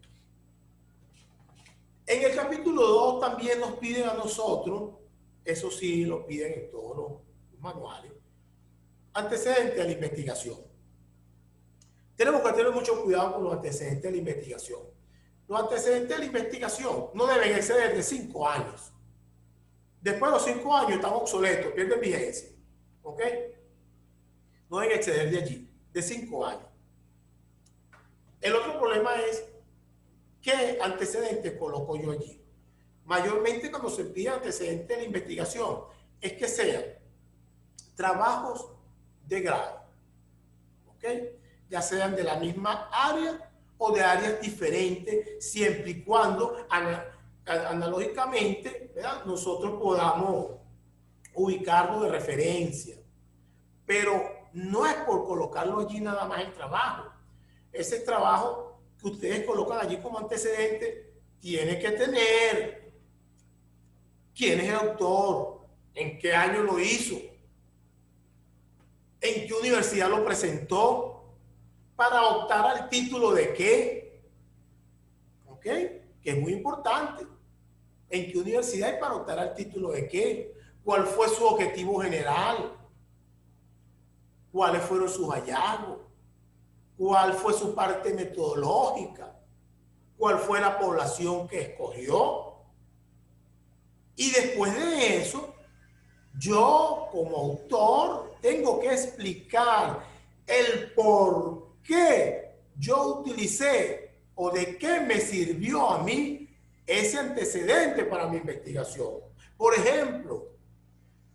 En el capítulo 2 también nos piden a nosotros, eso sí lo piden en todos los manuales, antecedentes a la investigación. Tenemos que tener mucho cuidado con los antecedentes de la investigación. Los antecedentes de la investigación no deben exceder de 5 años. Después de los 5 años están obsoletos, pierden vigencia. ¿Ok? No deben exceder de allí, de 5 años. El otro problema es qué antecedentes coloco yo allí. Mayormente cuando se pide antecedentes de investigación es que sean trabajos de grado, ¿ok? Ya sean de la misma área o de áreas diferentes, siempre y cuando analógicamente, ¿verdad?, nosotros podamos ubicarlo de referencia. Pero no es por colocarlo allí nada más el trabajo. Ese trabajo que ustedes colocan allí como antecedente tiene que tener quién es el autor, en qué año lo hizo, en qué universidad lo presentó, para optar al título de qué, ¿ok? Que es muy importante. ¿En qué universidad y para optar al título de qué? ¿Cuál fue su objetivo general? ¿Cuáles fueron sus hallazgos? ¿Cuál fue su parte metodológica? ¿Cuál fue la población que escogió? Y después de eso, yo como autor tengo que explicar el por qué yo utilicé o de qué me sirvió a mí ese antecedente para mi investigación. Por ejemplo,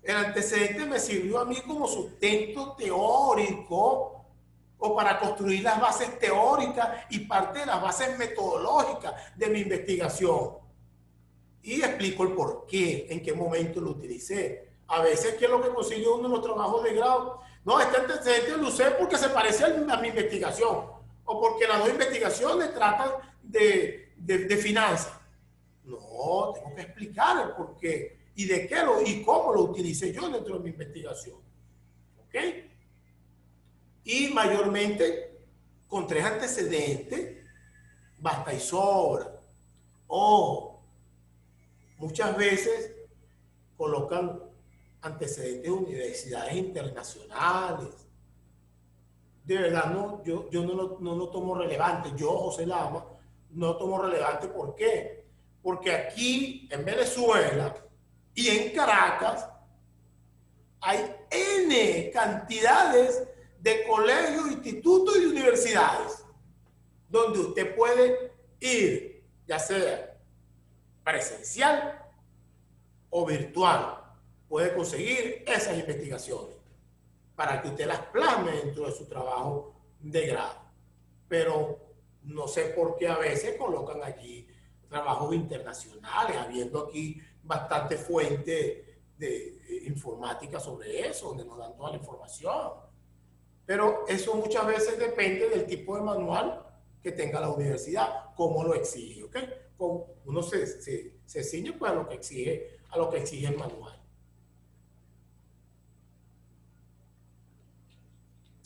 el antecedente me sirvió a mí como sustento teórico o para construir las bases teóricas y parte de las bases metodológicas de mi investigación. Y explico el por qué, en qué momento lo utilicé. A veces, ¿qué es lo que consigue uno en los trabajos de grado? No, este antecedente lo usé porque se parece a mi investigación o porque las dos investigaciones tratan de finanzas. No, tengo que explicar el por qué y de qué y cómo lo utilicé yo dentro de mi investigación. ¿Ok? Y mayormente, con 3 antecedentes, basta y sobra. O muchas veces colocan antecedentes de universidades internacionales. De verdad, no, yo no lo tomo relevante. Yo, José Lama, no tomo relevante. ¿Por qué? Porque aquí, en Venezuela y en Caracas, hay N cantidades de colegios, institutos y universidades donde usted puede ir, ya sea presencial o virtual, puede conseguir esas investigaciones para que usted las plasme dentro de su trabajo de grado. Pero no sé por qué a veces colocan allí trabajos internacionales, habiendo aquí bastante fuente de informática sobre eso, donde nos dan toda la información. Pero eso muchas veces depende del tipo de manual que tenga la universidad, cómo lo exige, ¿ok? Uno se ciñe pues a lo que exige el manual.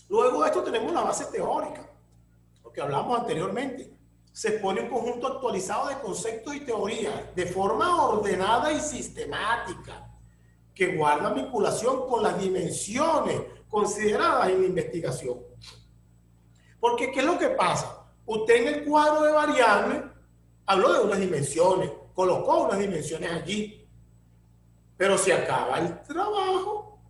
Luego de esto tenemos la base teórica, lo que hablamos anteriormente. Se pone un conjunto actualizado de conceptos y teorías de forma ordenada y sistemática, que guarda vinculación con las dimensiones consideradas en la investigación. Porque, ¿qué es lo que pasa? Usted en el cuadro de variables habló de unas dimensiones, colocó unas dimensiones allí, pero se acaba el trabajo,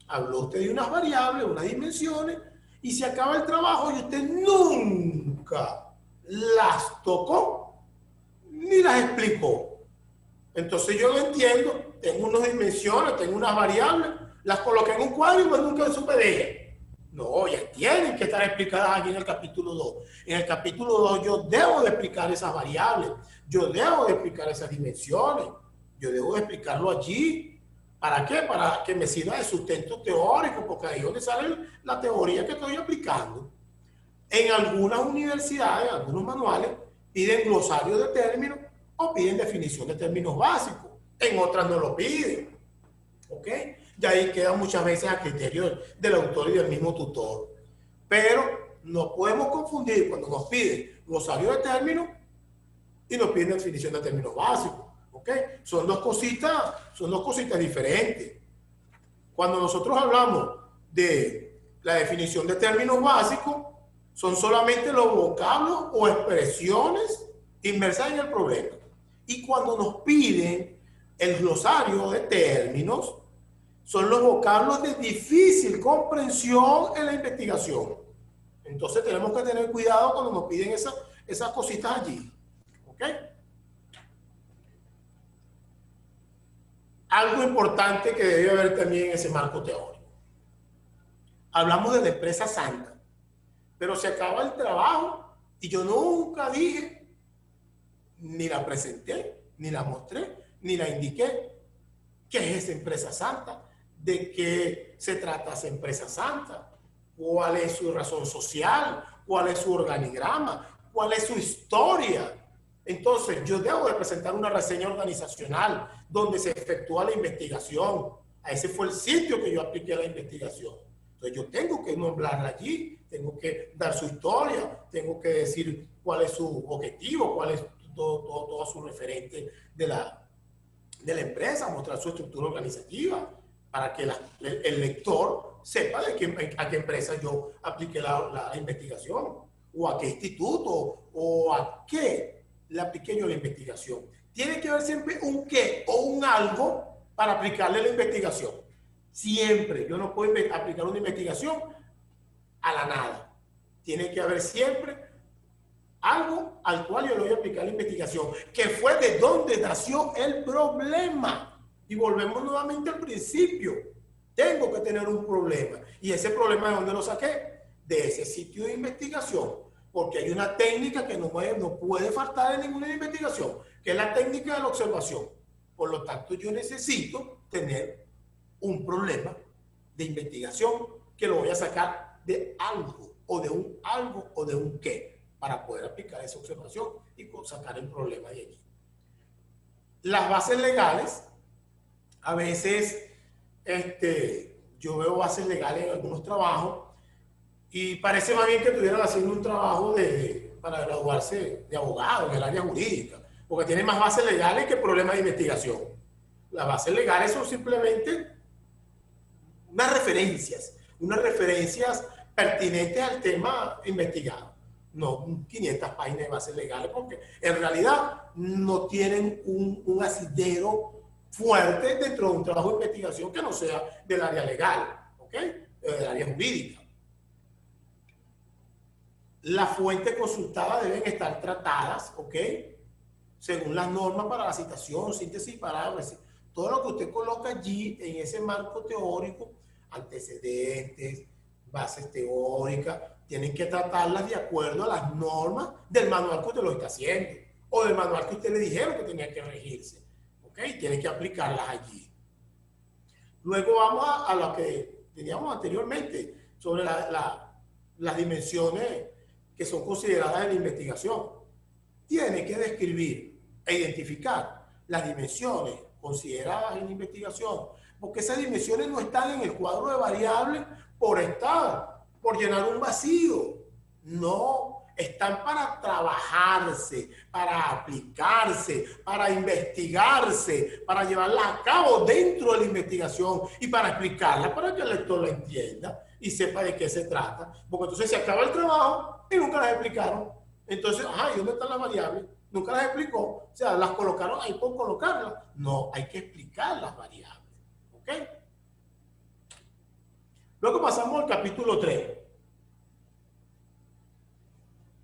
habló usted de unas variables, unas dimensiones, y se acaba el trabajo y usted nunca las tocó ni las explicó. Entonces yo lo entiendo, tengo unas dimensiones, tengo unas variables, las coloqué en un cuadro y pues nunca supe de ellas. No, ya tienen que estar explicadas aquí en el capítulo 2. En el capítulo 2 yo debo de explicar esas variables, yo debo de explicar esas dimensiones, yo debo de explicarlo allí. ¿Para qué? Para que me sirva de sustento teórico, porque ahí es donde sale la teoría que estoy aplicando. En algunas universidades, en algunos manuales, piden glosario de términos o piden definición de términos básicos. En otras no lo piden. ¿Ok? Y ahí queda muchas veces a criterio del autor y del mismo tutor. Pero no podemos confundir cuando nos piden glosario de términos y nos piden definición de términos básicos. ¿Ok? Son dos cositas diferentes. Cuando nosotros hablamos de la definición de términos básicos, son solamente los vocablos o expresiones inmersas en el problema. Y cuando nos piden El glosario de términos son los vocablos de difícil comprensión en la investigación. Entonces tenemos que tener cuidado cuando nos piden esas cositas allí. ¿Ok? Algo importante que debe haber también en ese marco teórico. Hablamos de la empresa santa, pero se acaba el trabajo y yo nunca dije, ni la presenté, ni la mostré, ni la indiqué. ¿Qué es esa empresa santa? ¿De qué se trata esa empresa santa? ¿Cuál es su razón social? ¿Cuál es su organigrama? ¿Cuál es su historia? Entonces, yo debo de presentar una reseña organizacional donde se efectúa la investigación. A ese fue el sitio que yo apliqué la investigación. Entonces, yo tengo que nombrarla allí, tengo que dar su historia, tengo que decir cuál es su objetivo, cuál es todo su referente de la empresa, mostrar su estructura organizativa, para que el lector sepa a qué empresa yo apliqué la investigación, o a qué instituto, o a qué le apliqué yo la investigación. Tiene que haber siempre un qué o un algo para aplicarle la investigación. Siempre. Yo no puedo aplicar una investigación a la nada. Tiene que haber siempre algo al cual yo le voy a aplicar la investigación, que fue de donde nació el problema. Y volvemos nuevamente al principio. Tengo que tener un problema. ¿Y ese problema de dónde lo saqué? De ese sitio de investigación. Porque hay una técnica que no puede faltar en ninguna investigación, que es la técnica de la observación. Por lo tanto, yo necesito tener un problema de investigación que lo voy a sacar de algo, o de un algo, o de un qué, para poder aplicar esa observación y sacar el problema de allí. Las bases legales, a veces yo veo bases legales en algunos trabajos y parece más bien que estuvieran haciendo un trabajo para graduarse de abogado en el área jurídica, porque tiene más bases legales que problemas de investigación. Las bases legales son simplemente unas referencias pertinentes al tema investigado. No 500 páginas de bases legales, porque en realidad no tienen un asidero fuerte dentro de un trabajo de investigación que no sea del área legal, ¿ok? Del área jurídica. Las fuentes consultadas deben estar tratadas, ¿ok? Según las normas para la citación, síntesis y paráfrasis. Todo lo que usted coloca allí en ese marco teórico, antecedentes, bases teóricas, tienen que tratarlas de acuerdo a las normas del manual que usted lo está haciendo o del manual que usted le dijeron que tenía que regirse. ¿Ok? Tienen que aplicarlas allí. Luego vamos a lo que teníamos anteriormente sobre las dimensiones que son consideradas en la investigación. Tiene que describir e identificar las dimensiones consideradas en la investigación, porque esas dimensiones no están en el cuadro de variables por llenar un vacío. No, están para trabajarse, para aplicarse, para investigarse, para llevarla a cabo dentro de la investigación y para explicarla para que el lector la entienda y sepa de qué se trata. Porque entonces se acaba el trabajo y nunca las explicaron. Entonces, ¿y dónde están las variables? Nunca las explicó. O sea, las colocaron ahí por colocarlas. No, hay que explicar las variables. ¿Ok? Luego pasamos al capítulo 3.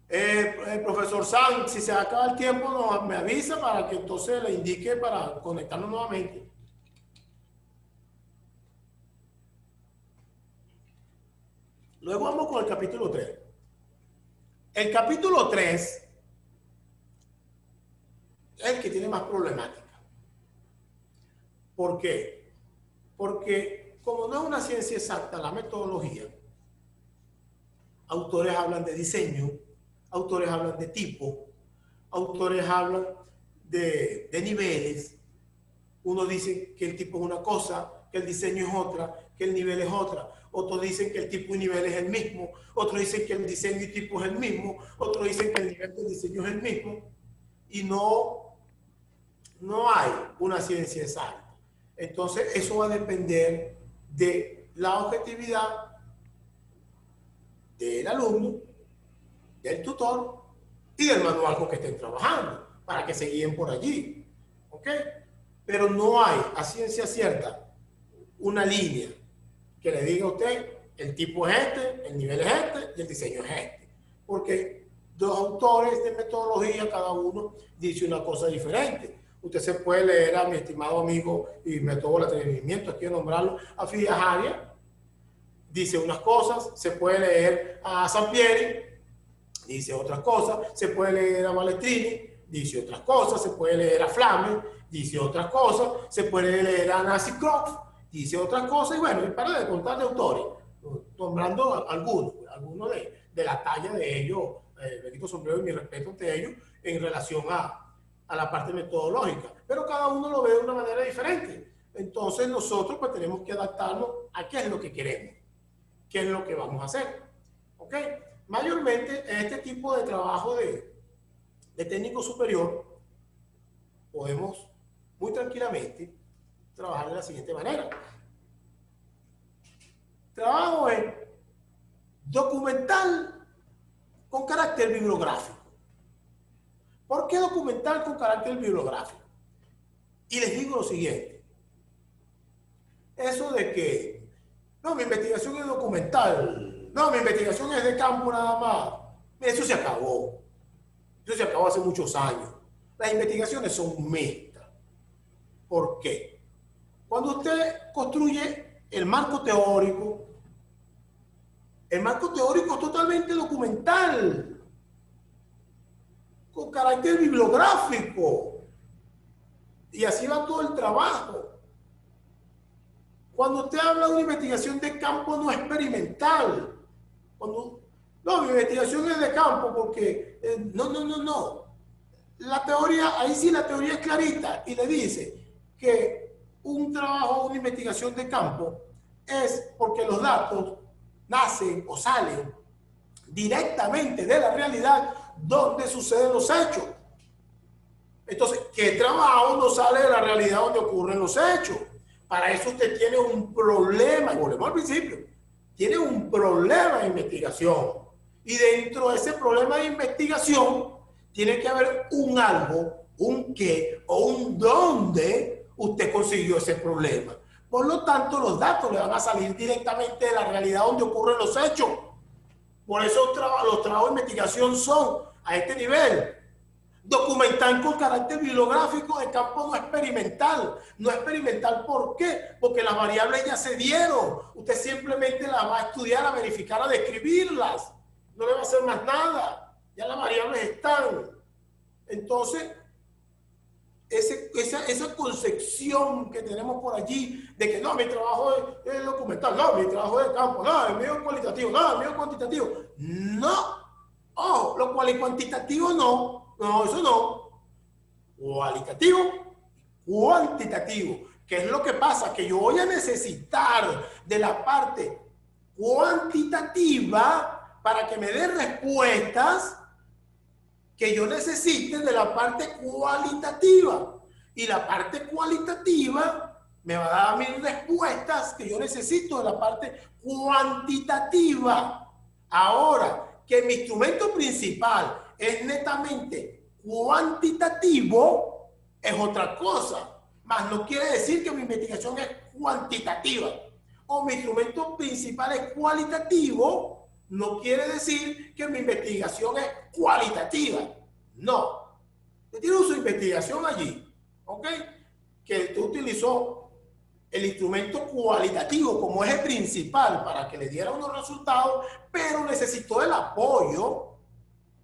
El profesor Sam, si se acaba el tiempo, me avisa para que entonces le indique para conectarnos nuevamente. Luego vamos con el capítulo 3. El capítulo 3 es el que tiene más problemática. ¿Por qué? Porque como no es una ciencia exacta la metodología, autores hablan de diseño, autores hablan de tipo, autores hablan de niveles. Uno dice que el tipo es una cosa, que el diseño es otra, que el nivel es otra. Otros dicen que el tipo y nivel es el mismo. Otros dicen que el diseño y tipo es el mismo. Otros dicen que el nivel del diseño es el mismo. Y no hay una ciencia exacta. Entonces, eso va a depender de la objetividad del alumno, del tutor y del manual con que estén trabajando, para que se guíen por allí. ¿Ok? pero no hay a ciencia cierta una línea que le diga a usted el tipo es este, el nivel es este y el diseño es este. Porque dos autores de metodología, cada uno dice una cosa diferente. Usted se puede leer a mi estimado amigo y metólogo de atrevimiento, quiero nombrarlo, a Fidiajaria, dice unas cosas. Se puede leer a Sampieri, dice otras cosas. Se puede leer a Balestrini, dice otras cosas. Se puede leer a Flamme, dice otras cosas. Se puede leer a Nancy Croft, dice otras cosas. Y bueno, y para de contar de autores, nombrando algunos de la talla de ellos, me quito sombrero y mi respeto ante ellos en relación a la parte metodológica, pero cada uno lo ve de una manera diferente. Entonces nosotros pues tenemos que adaptarnos a qué es lo que queremos, qué es lo que vamos a hacer. ¿Ok? Mayormente este tipo de trabajo de técnico superior podemos muy tranquilamente trabajar de la siguiente manera. Trabajo en documental con carácter bibliográfico. ¿Por qué documental con carácter bibliográfico? Y les digo lo siguiente. Eso de que, no, mi investigación es documental, no, mi investigación es de campo nada más. Eso se acabó. Eso se acabó hace muchos años. Las investigaciones son mixtas. ¿Por qué? Cuando usted construye el marco teórico es totalmente documental, con carácter bibliográfico, y así va todo el trabajo. Cuando usted habla de una investigación de campo no experimental, no, mi investigación es de campo porque no. La teoría, ahí sí la teoría es clarita y le dice que un trabajo, una investigación de campo es porque los datos nacen o salen directamente de la realidad donde suceden los hechos. Entonces, ¿qué trabajo no sale de la realidad donde ocurren los hechos? Para eso usted tiene un problema, y volvemos al principio, tiene un problema de investigación. Y dentro de ese problema de investigación, tiene que haber un algo, un qué o un dónde usted consiguió ese problema. Por lo tanto, los datos le van a salir directamente de la realidad donde ocurren los hechos. Por eso los trabajos de investigación son a este nivel. Documental con carácter bibliográfico de campo no experimental. No experimental, ¿por qué? Porque las variables ya se dieron. Usted simplemente las va a estudiar, a verificar, a describirlas. No le va a hacer más nada. Ya las variables están. Entonces, esa concepción que tenemos por allí de que no, mi trabajo es documental, no, mi trabajo es de campo, no, el mío es cualitativo, no, el mío es cuantitativo. No. Ojo, lo cual es cuantitativo no, eso no. Cualitativo, cuantitativo. ¿Qué es lo que pasa? Que yo voy a necesitar de la parte cuantitativa para que me dé respuestas que yo necesite de la parte cualitativa. Y la parte cualitativa me va a dar mis respuestas que yo necesito de la parte cuantitativa. Ahora, que mi instrumento principal es netamente cuantitativo, es otra cosa. Mas no quiere decir que mi investigación es cuantitativa. O mi instrumento principal es cualitativo, no quiere decir que mi investigación es cualitativa. No. Usted tiene su investigación allí, ¿ok? Que usted utilizó el instrumento cualitativo como eje principal para que le diera unos resultados, pero necesitó el apoyo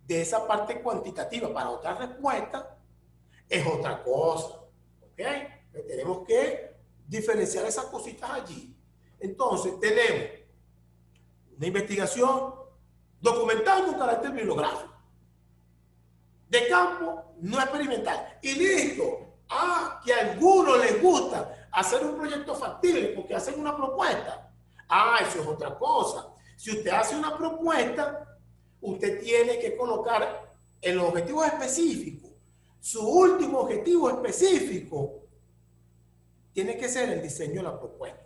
de esa parte cuantitativa para otra respuesta, es otra cosa, ¿ok? Tenemos que diferenciar esas cositas allí. Entonces, tenemos una investigación documental con carácter bibliográfico, de campo no experimental, y listo. Que a algunos les gusta hacer un proyecto factible porque hacen una propuesta. Eso es otra cosa. Si usted hace una propuesta, usted tiene que colocar en los objetivos específicos, su último objetivo específico tiene que ser el diseño de la propuesta.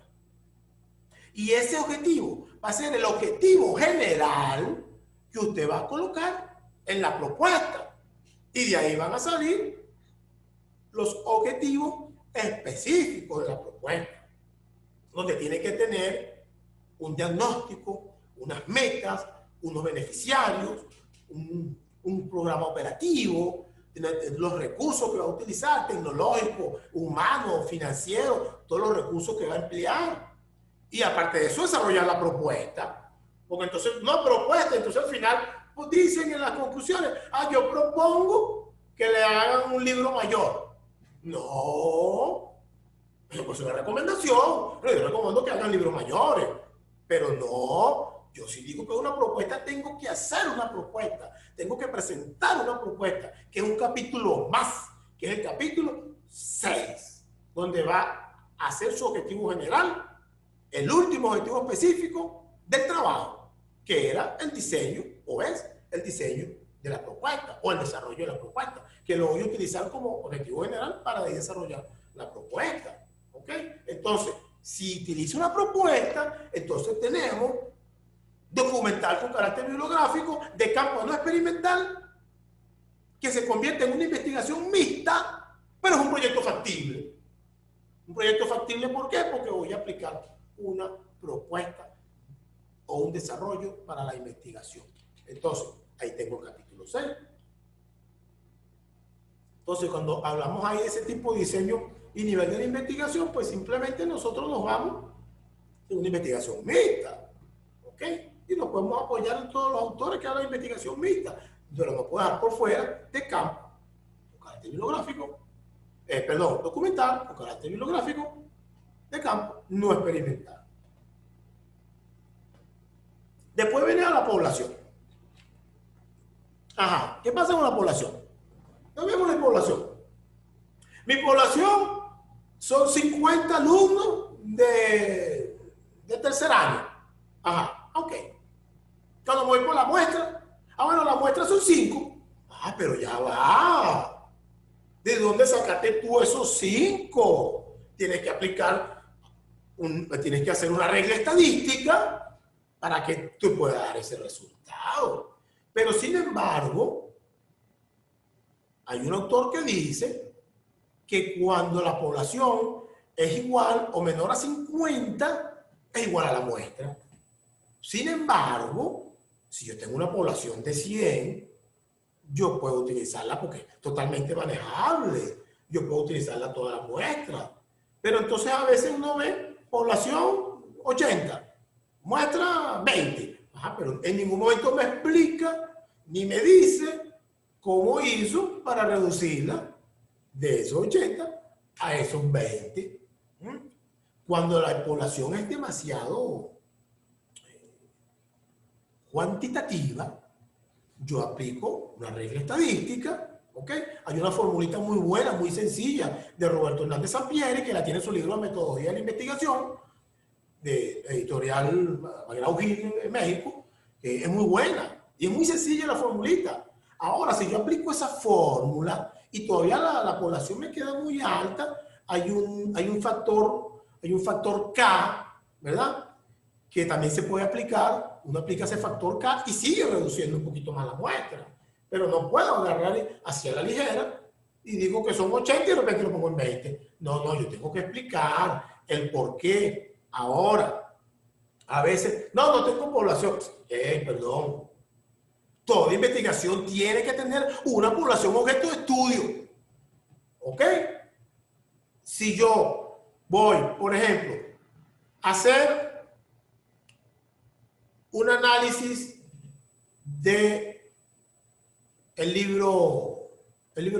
Y ese objetivo va a ser el objetivo general que usted va a colocar en la propuesta. Y de ahí van a salir los objetivos específico de la propuesta, donde tiene que tener un diagnóstico, unas metas, unos beneficiarios, un programa operativo, los recursos que va a utilizar, tecnológicos, humanos, financieros, todos los recursos que va a emplear. Y aparte de eso, desarrollar la propuesta. Porque entonces, no propuesta, entonces al final pues dicen en las conclusiones, yo propongo que le hagan un libro mayor. No, pues es una recomendación. Yo recomiendo que hagan libros mayores, pero no, yo sí digo que una propuesta, tengo que hacer una propuesta, tengo que presentar una propuesta, que es un capítulo más, que es el capítulo 6, donde va a hacer su objetivo general, el último objetivo específico del trabajo, que era el diseño, o es el diseño de la propuesta, o el desarrollo de la propuesta, que lo voy a utilizar como objetivo general para desarrollar la propuesta. ¿Ok? Entonces, si utilizo una propuesta, entonces tenemos documental con carácter bibliográfico de campo no experimental, que se convierte en una investigación mixta, pero es un proyecto factible. Un proyecto factible, ¿por qué? Porque voy a aplicar una propuesta o un desarrollo para la investigación. Entonces, ahí tengo el capítulo 6. Entonces, cuando hablamos ahí de ese tipo de diseño y nivel de la investigación, pues simplemente nosotros nos vamos en una investigación mixta. ¿Ok? Y nos podemos apoyar en todos los autores que hablan de investigación mixta. Pero no puedo dejar por fuera de campo, con carácter bibliográfico, documental, con carácter bibliográfico, de campo, no experimental. Después viene a la población. Ajá, ¿qué pasa con la población? No vemos la población. Mi población son 50 alumnos de tercer año. Ajá, ok. Cuando voy por la muestra, bueno, la muestra son 5. Pero ya va. ¿De dónde sacaste tú esos 5? Tienes que aplicar, tienes que hacer una regla estadística para que tú puedas dar ese resultado. Pero sin embargo, hay un autor que dice que cuando la población es igual o menor a 50, es igual a la muestra. Sin embargo, si yo tengo una población de 100, yo puedo utilizarla porque es totalmente manejable. Yo puedo utilizarla toda la muestra. Pero entonces a veces uno ve población 80, muestra 20. Pero en ningún momento me explica ni me dice cómo hizo para reducirla de esos 80 a esos 20. Cuando la población es demasiado cuantitativa, yo aplico una regla estadística, ¿ok? Hay una formulita muy buena, muy sencilla, de Roberto Hernández Sampieri, que la tiene en su libro de Metodología de la Investigación, de editorial Magrao Gil en México, que es muy buena y es muy sencilla la formulita. Ahora, si yo aplico esa fórmula y todavía la población me queda muy alta, hay un factor K, ¿verdad? Que también se puede aplicar. Uno aplica ese factor K y sigue reduciendo un poquito más la muestra. Pero no puedo agarrar hacia la ligera y digo que son 80 y de repente lo pongo en 20. No, yo tengo que explicar el por qué. Ahora, a veces, no tengo población. Perdón. Toda investigación tiene que tener una población objeto de estudio. ¿Ok? Si yo voy, por ejemplo, a hacer un análisis de el libro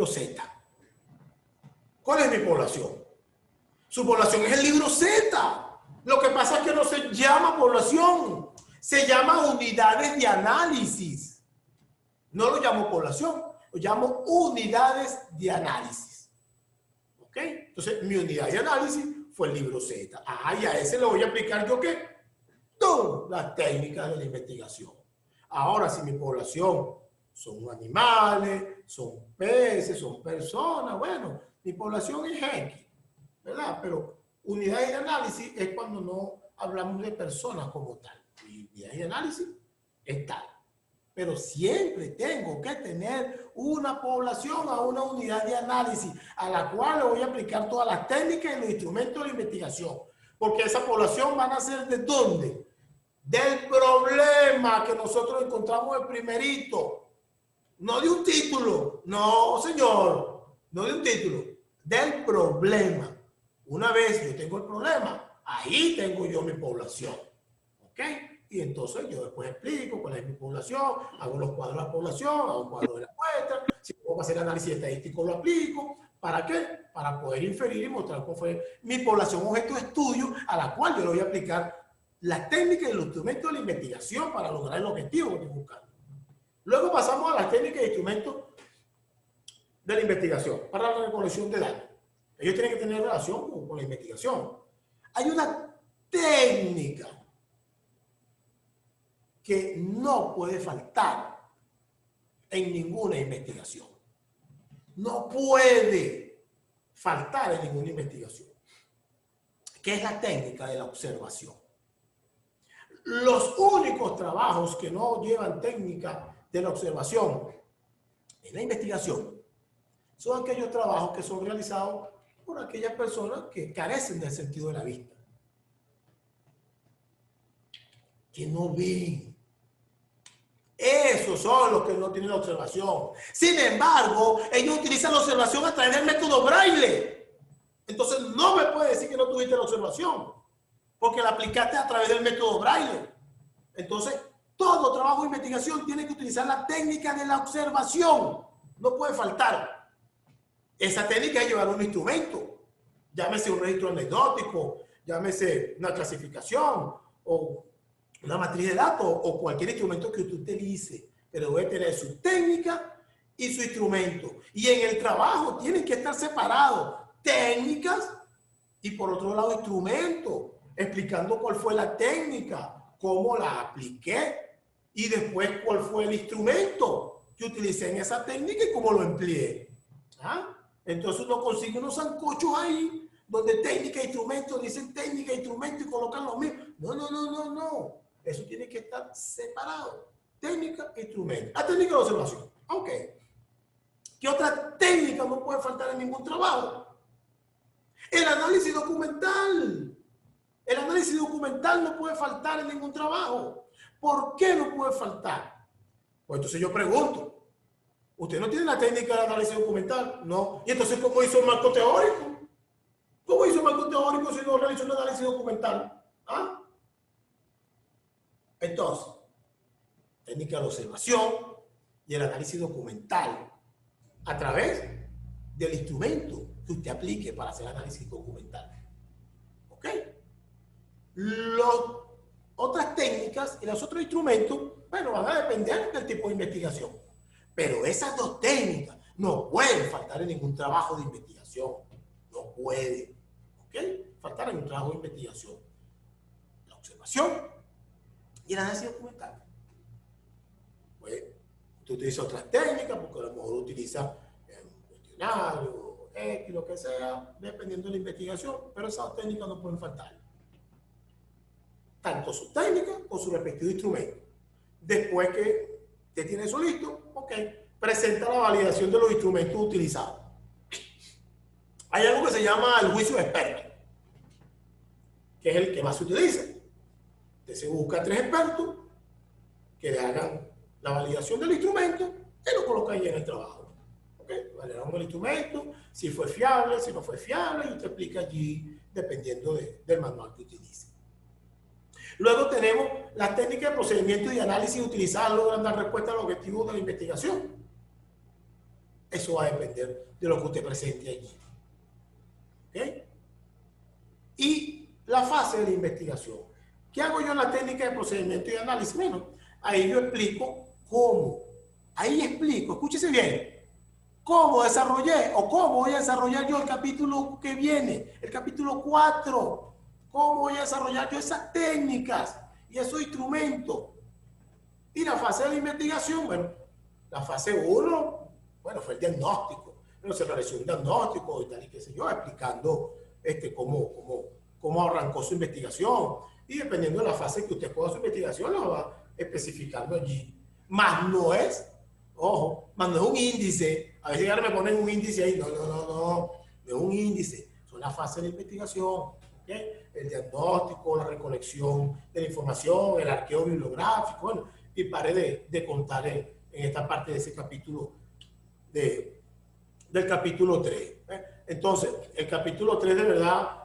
Z. ¿Cuál es mi población? Su población es el libro Z. Lo que pasa es que no se llama población, se llama unidades de análisis. No lo llamo población, lo llamo unidades de análisis. ¿Ok? Entonces, mi unidad de análisis fue el libro Z. Y a ese le voy a aplicar yo ¿qué? Todas las técnicas de la investigación. Ahora, si mi población son animales, son peces, son personas, bueno, mi población es X, ¿verdad? Pero unidades de análisis es cuando no hablamos de personas como tal. Mi unidad de análisis es tal. pero siempre tengo que tener una población a una unidad de análisis a la cual le voy a aplicar todas las técnicas y los instrumentos de investigación. Porque esa población van a ser ¿de dónde? Del problema que nosotros encontramos el primerito. No de un título, no señor, no de un título, del problema. Una vez yo tengo el problema, ahí tengo yo mi población. ¿Ok? Y entonces yo después explico cuál es mi población, hago los cuadros de la población, hago un cuadro de la muestra, si puedo hacer análisis estadístico lo aplico. ¿Para qué? Para poder inferir y mostrar cuál fue mi población objeto de estudio a la cual yo le voy a aplicar las técnicas y los instrumentos de la investigación para lograr el objetivo que estoy buscando. Luego pasamos a las técnicas e instrumentos de la investigación para la recolección de datos. Ellos tienen que tener relación con la investigación. Hay una técnica que no puede faltar en ninguna investigación. No puede faltar en ninguna investigación, que es la técnica de la observación. Los únicos trabajos que no llevan técnica de la observación en la investigación son aquellos trabajos que son realizados por aquellas personas que carecen del sentido de la vista, que no ven. Esos son los que no tienen la observación. Sin embargo, ellos utilizan la observación a través del método Braille. Entonces no me puede decir que no tuviste la observación, porque la aplicaste a través del método Braille. Entonces, todo trabajo de investigación tiene que utilizar la técnica de la observación. No puede faltar. Esa técnica es llevar un instrumento. Llámese un registro anecdótico, llámese una clasificación o una matriz de datos o cualquier instrumento que usted utilice. Pero debe tener su técnica y su instrumento. Y en el trabajo tienen que estar separados técnicas y por otro lado instrumentos, explicando cuál fue la técnica, cómo la apliqué y después cuál fue el instrumento que utilicé en esa técnica y cómo lo empleé. ¿Ah? Entonces uno consigue unos sancochos ahí donde técnica e instrumento, dicen técnica e instrumento y colocan los mismos. No, no, no, no, no. Eso tiene que estar separado. Técnica e instrumento. La técnica de observación. Ok. ¿Qué otra técnica no puede faltar en ningún trabajo? El análisis documental. El análisis documental no puede faltar en ningún trabajo. ¿Por qué no puede faltar? Pues entonces yo pregunto, ¿usted no tiene la técnica de análisis documental? No. ¿Y entonces cómo hizo el marco teórico? ¿Cómo hizo el marco teórico si no realizó un análisis documental? ¿Ah? Entonces, técnica de observación y el análisis documental a través del instrumento que usted aplique para hacer análisis documental. ¿Ok? Las otras técnicas y los otros instrumentos, bueno, van a depender del tipo de investigación. Pero esas dos técnicas no pueden faltar en ningún trabajo de investigación. No pueden. ¿Ok? Faltar en un trabajo de investigación. La observación y el análisis documental. Pues, tú utilizas otras técnicas, porque a lo mejor utilizas un cuestionario, X, lo que sea, dependiendo de la investigación, pero esas técnicas no pueden faltar. Tanto su técnica con su respectivo instrumento. Después que te tiene eso listo, ok, presenta la validación de los instrumentos utilizados. Hay algo que se llama el juicio de experto, que es el que más se utiliza. Usted se busca 3 expertos que le hagan la validación del instrumento y lo coloca ahí en el trabajo. ¿Okay? Validamos el instrumento, si fue fiable, si no fue fiable, y usted explica allí dependiendo del manual que utilice. Luego tenemos las técnicas de procedimiento y análisis utilizadas logran dar respuesta al objetivo de la investigación. Eso va a depender de lo que usted presente allí. ¿Okay? Y la fase de la investigación. ¿Qué hago yo en la técnica de procedimiento y análisis? Bueno, ahí yo explico cómo. Ahí explico, escúchese bien, cómo desarrollé o cómo voy a desarrollar yo el capítulo que viene, el capítulo 4. ¿Cómo voy a desarrollar yo esas técnicas y esos instrumentos? Y la fase de la investigación, bueno, la fase 1, bueno, fue el diagnóstico. Pero se realizó un diagnóstico y tal y qué sé yo, explicando cómo arrancó su investigación. Y dependiendo de la fase que usted ponga su investigación, lo va especificando allí más no es, ojo, más no es un índice. A veces ya me ponen un índice ahí. No es un índice. Es una fase de investigación. ¿Okay? El diagnóstico, la recolección de la información, el arqueo bibliográfico, bueno, y paré de contar en esta parte de ese capítulo del capítulo 3. Entonces, el capítulo 3 de verdad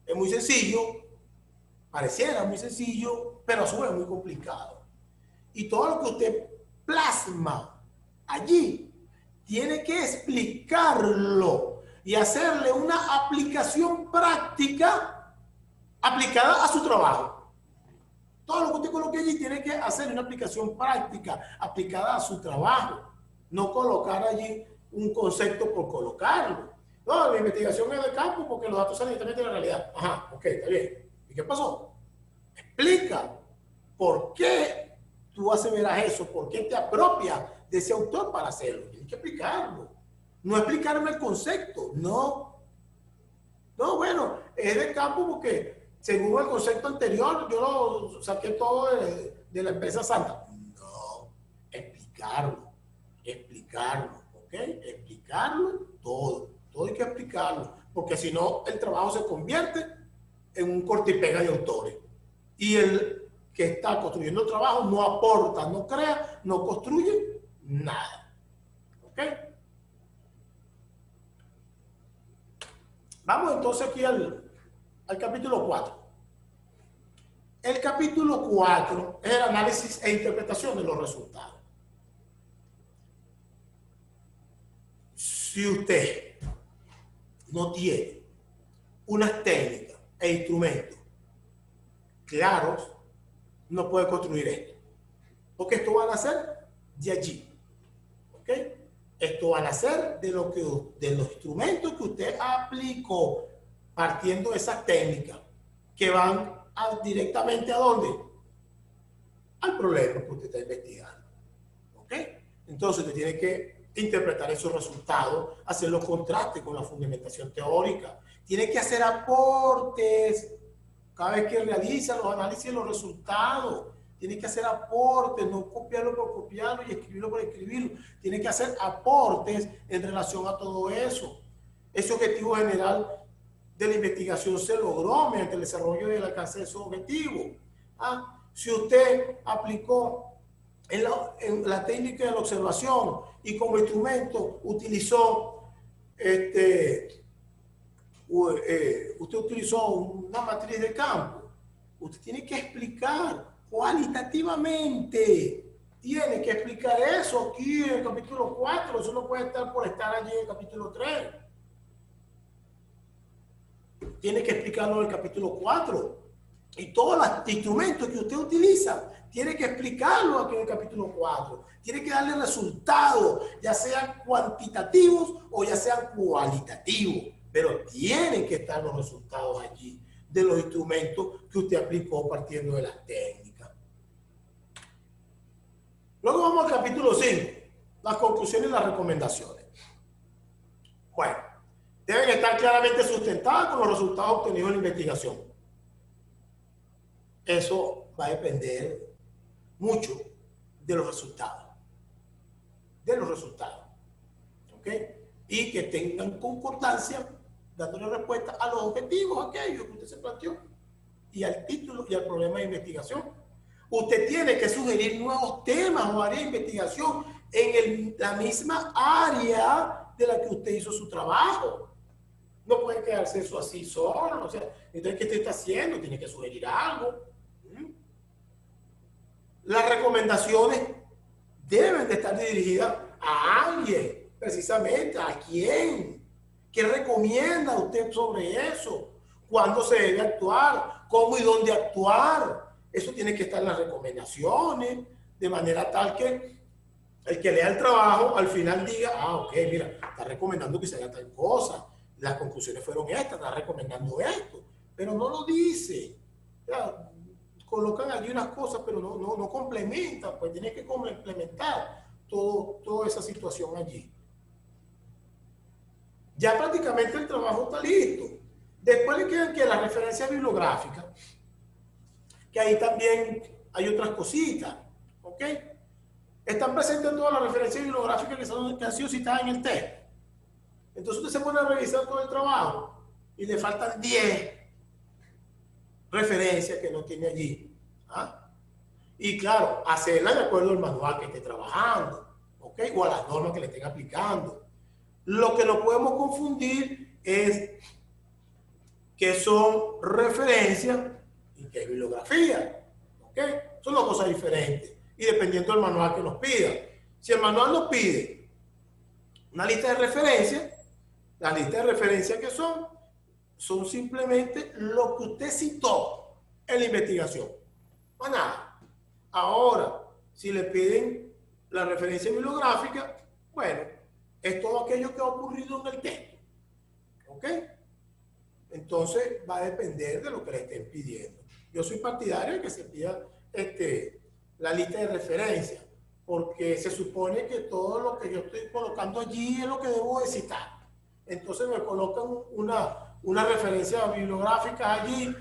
es muy sencillo, pareciera muy sencillo, pero a su vez muy complicado. Y todo lo que usted plasma allí, tiene que explicarlo y hacerle una aplicación práctica aplicada a su trabajo. Todo lo que usted coloque allí tiene que hacer una aplicación práctica aplicada a su trabajo. No colocar allí un concepto por colocarlo. No, mi investigación es de campo porque los datos salen directamente de la realidad. Ajá, ok, está bien. ¿Y qué pasó? Explica por qué tú aseveras eso, por qué te apropias de ese autor para hacerlo. Tienes que explicarlo. No explicarme el concepto, no. No, bueno, es de campo porque según el concepto anterior yo lo saqué todo de la empresa Santa. No, explicarlo, ¿ok? Explicarlo todo hay que explicarlo, porque si no el trabajo se convierte en un corte y pega de autores. Y el que está construyendo el trabajo no aporta, no crea, no construye nada. ¿Ok? Vamos entonces aquí al capítulo 4. El capítulo 4 es el análisis e interpretación de los resultados. Si usted no tiene unas técnicas e instrumentos claros, no puede construir esto. Porque esto va a nacer de allí. ¿Ok? Esto va a nacer de los instrumentos que usted aplicó partiendo de esas técnicas que van directamente ¿a dónde? Al problema que usted está investigando. ¿Ok? Entonces usted tiene que interpretar esos resultados, hacer los contrastes con la fundamentación teórica. Tiene que hacer aportes cada vez que realiza los análisis de los resultados. Tiene que hacer aportes, no copiarlo por copiarlo y escribirlo por escribirlo. Tiene que hacer aportes en relación a todo eso. Ese objetivo general de la investigación se logró mediante el desarrollo y el alcance de su objetivo. Si usted aplicó en la técnica de la observación y como instrumento utilizó usted utilizó una matriz de campo, usted tiene que explicar cualitativamente, tiene que explicar eso aquí en el capítulo 4, eso no puede estar por estar allí en el capítulo 3. Tiene que explicarlo en el capítulo 4. Y todos los instrumentos que usted utiliza, tiene que explicarlo aquí en el capítulo 4. Tiene que darle resultados, ya sean cuantitativos o ya sean cualitativos. Pero tienen que estar los resultados allí de los instrumentos que usted aplicó partiendo de las técnicas. Luego vamos al capítulo 5, las conclusiones y las recomendaciones. Bueno, deben estar claramente sustentadas con los resultados obtenidos en la investigación. Eso va a depender mucho de los resultados. ¿Ok? Y que tengan concordancia dándole respuesta a los objetivos aquellos que usted se planteó y al título y al problema de investigación. Usted tiene que sugerir nuevos temas o áreas de investigación en la misma área de la que usted hizo su trabajo. No puede quedarse eso así solo. O sea, entonces, ¿qué usted está haciendo? Tiene que sugerir algo. Las recomendaciones deben de estar dirigidas a alguien, precisamente, ¿a quién? ¿Qué recomienda usted sobre eso? ¿Cuándo se debe actuar? ¿Cómo y dónde actuar? Eso tiene que estar en las recomendaciones, de manera tal que el que lea el trabajo al final diga, ok, mira, está recomendando que se haga tal cosa. Las conclusiones fueron estas, está recomendando esto. Pero no lo dice. Ya, colocan allí unas cosas, pero no complementan. Pues tiene que complementar toda esa situación allí. Ya prácticamente el trabajo está listo. Después le quedan que las referencias bibliográficas, que ahí también hay otras cositas, ¿ok? están presentes todas las referencias bibliográficas que han sido citadas en el texto. Entonces usted se pone a revisar todo el trabajo y le faltan 10 referencias que no tiene allí. ¿Ah? Y claro, hacerla de acuerdo al manual que esté trabajando, ¿ok? O a las normas que le estén aplicando. Lo que no podemos confundir es que son referencias y que es bibliografía, ¿ok? Son dos cosas diferentes. Y dependiendo del manual que nos pida. Si el manual nos pide una lista de referencias, las listas de referencias que son simplemente lo que usted citó en la investigación. Más nada. Ahora, si le piden la referencia bibliográfica, bueno, es todo aquello que ha ocurrido en el texto. ¿Ok? Entonces va a depender de lo que le estén pidiendo. Yo soy partidario de que se pida la lista de referencias, porque se supone que todo lo que yo estoy colocando allí es lo que debo de citar. Entonces me colocan una referencia bibliográfica allí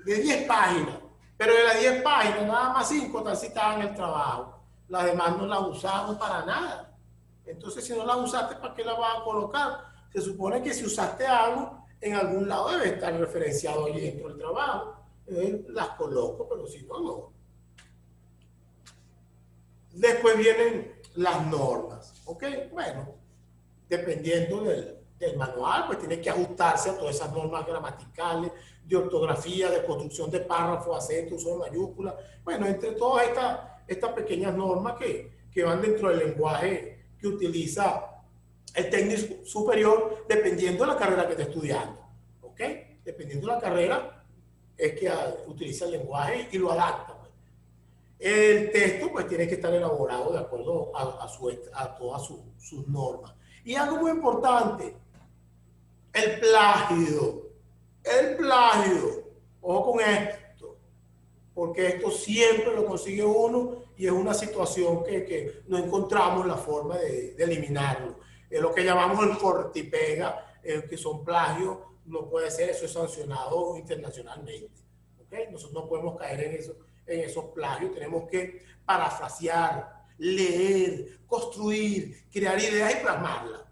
de 10 páginas, pero de las 10 páginas nada más 5 están citadas en el trabajo. Las demás no las usamos para nada. Entonces si no las usaste, ¿para qué las vas a colocar? Se supone que si usaste algo, en algún lado debe estar referenciado allí dentro del trabajo. Las coloco, pero si no, no. Después vienen las normas, ¿ok? Bueno, dependiendo del manual, pues tiene que ajustarse a todas esas normas gramaticales, de ortografía, de construcción de párrafos, acento, uso de mayúsculas. Bueno, entre todas estas pequeñas normas que van dentro del lenguaje que utiliza el técnico superior, dependiendo de la carrera que esté estudiando, ¿ok? Dependiendo de la carrera, es que utiliza el lenguaje y lo adapta. El texto pues tiene que estar elaborado de acuerdo a todas sus normas. Y algo muy importante, el plagio. El plagio. Ojo con esto, porque esto siempre lo consigue uno y es una situación que no encontramos la forma de eliminarlo. Es lo que llamamos el corta y pega, que son plagios, no puede ser, eso es sancionado internacionalmente. ¿Okay? Nosotros no podemos caer en esos plagios, tenemos que parafrasear, leer, construir, crear ideas y plasmarlas.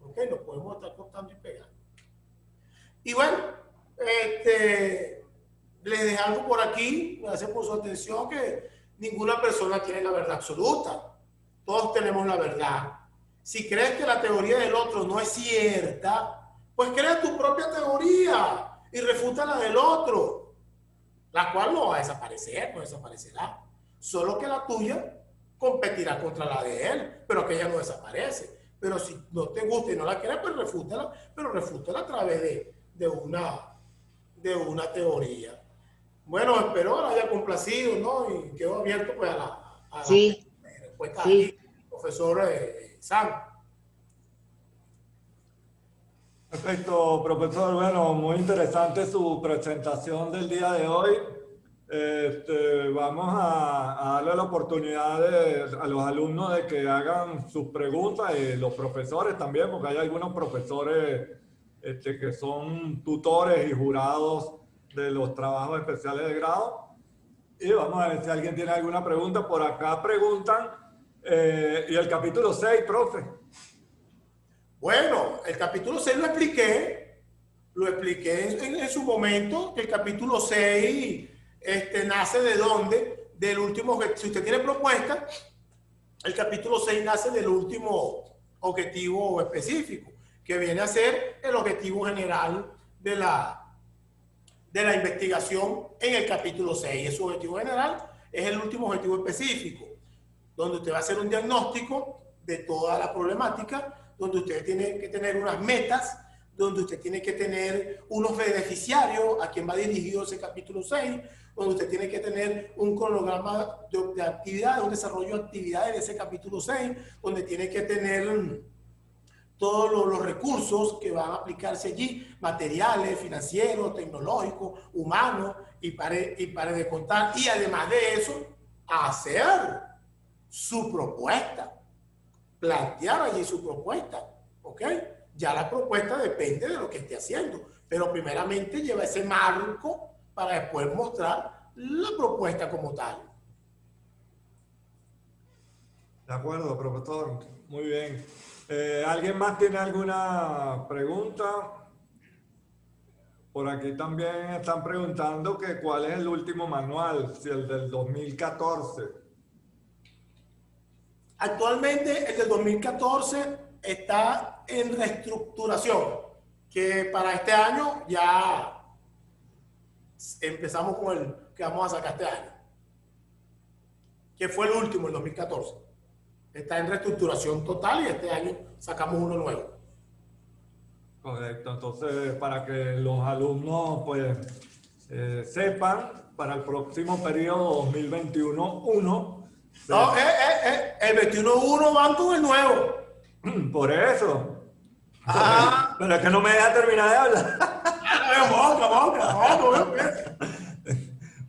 ¿Okay? No podemos estar cortando y pegando. Y bueno, les dejé algo por aquí, gracias por su atención, que ninguna persona tiene la verdad absoluta. Todos tenemos la verdad. Si crees que la teoría del otro no es cierta, pues crea tu propia teoría y refuta la del otro, la cual no va a desaparecer, no desaparecerá. Solo que la tuya competirá contra la de él, pero que ella no desaparece. Pero si no te gusta y no la quieres, pues refútala, pero refútala a través de una teoría. Bueno, espero la haya complacido, ¿no? Y quedo abierto pues a la Sí, respuesta sí. aquí, profesor Sam. Perfecto, profesor. Bueno, muy interesante su presentación del día de hoy. Vamos a darle la oportunidad a los alumnos de que hagan sus preguntas y los profesores también, porque hay algunos profesores que son tutores y jurados de los trabajos especiales de grado. Y vamos a ver si alguien tiene alguna pregunta. Por acá preguntan, ¿y el capítulo 6, profe? Bueno, el capítulo 6 lo expliqué en su momento, que el capítulo 6 nace ¿de dónde? Del último, si usted tiene propuesta, el capítulo 6 nace del último objetivo específico, que viene a ser el objetivo general de la investigación en el capítulo 6. Ese objetivo general es el último objetivo específico, donde usted va a hacer un diagnóstico de toda la problemática, donde usted tiene que tener unas metas, donde usted tiene que tener unos beneficiarios a quien va dirigido ese capítulo 6, donde usted tiene que tener un cronograma de actividades, un desarrollo de actividades de ese capítulo 6, donde tiene que tener todos los recursos que van a aplicarse allí, materiales, financieros, tecnológicos, humanos, y pare de contar. Y además de eso, hacer su propuesta, plantear allí su propuesta, ¿ok? Ya la propuesta depende de lo que esté haciendo, pero primeramente lleva ese marco para después mostrar la propuesta como tal. De acuerdo, profesor. Muy bien. ¿Alguien más tiene alguna pregunta? Por aquí también están preguntando que cuál es el último manual, si el del 2014. Actualmente el del 2014 está en reestructuración, que para este año ya empezamos con el que vamos a sacar este año, que fue el último, el 2014. Está en reestructuración total y este año sacamos uno nuevo. Correcto, entonces para que los alumnos pues sepan, para el próximo periodo 2021-1, No, el 21.1 van con el nuevo. por eso, Ah, pero es que no me deja terminar de hablar. boca.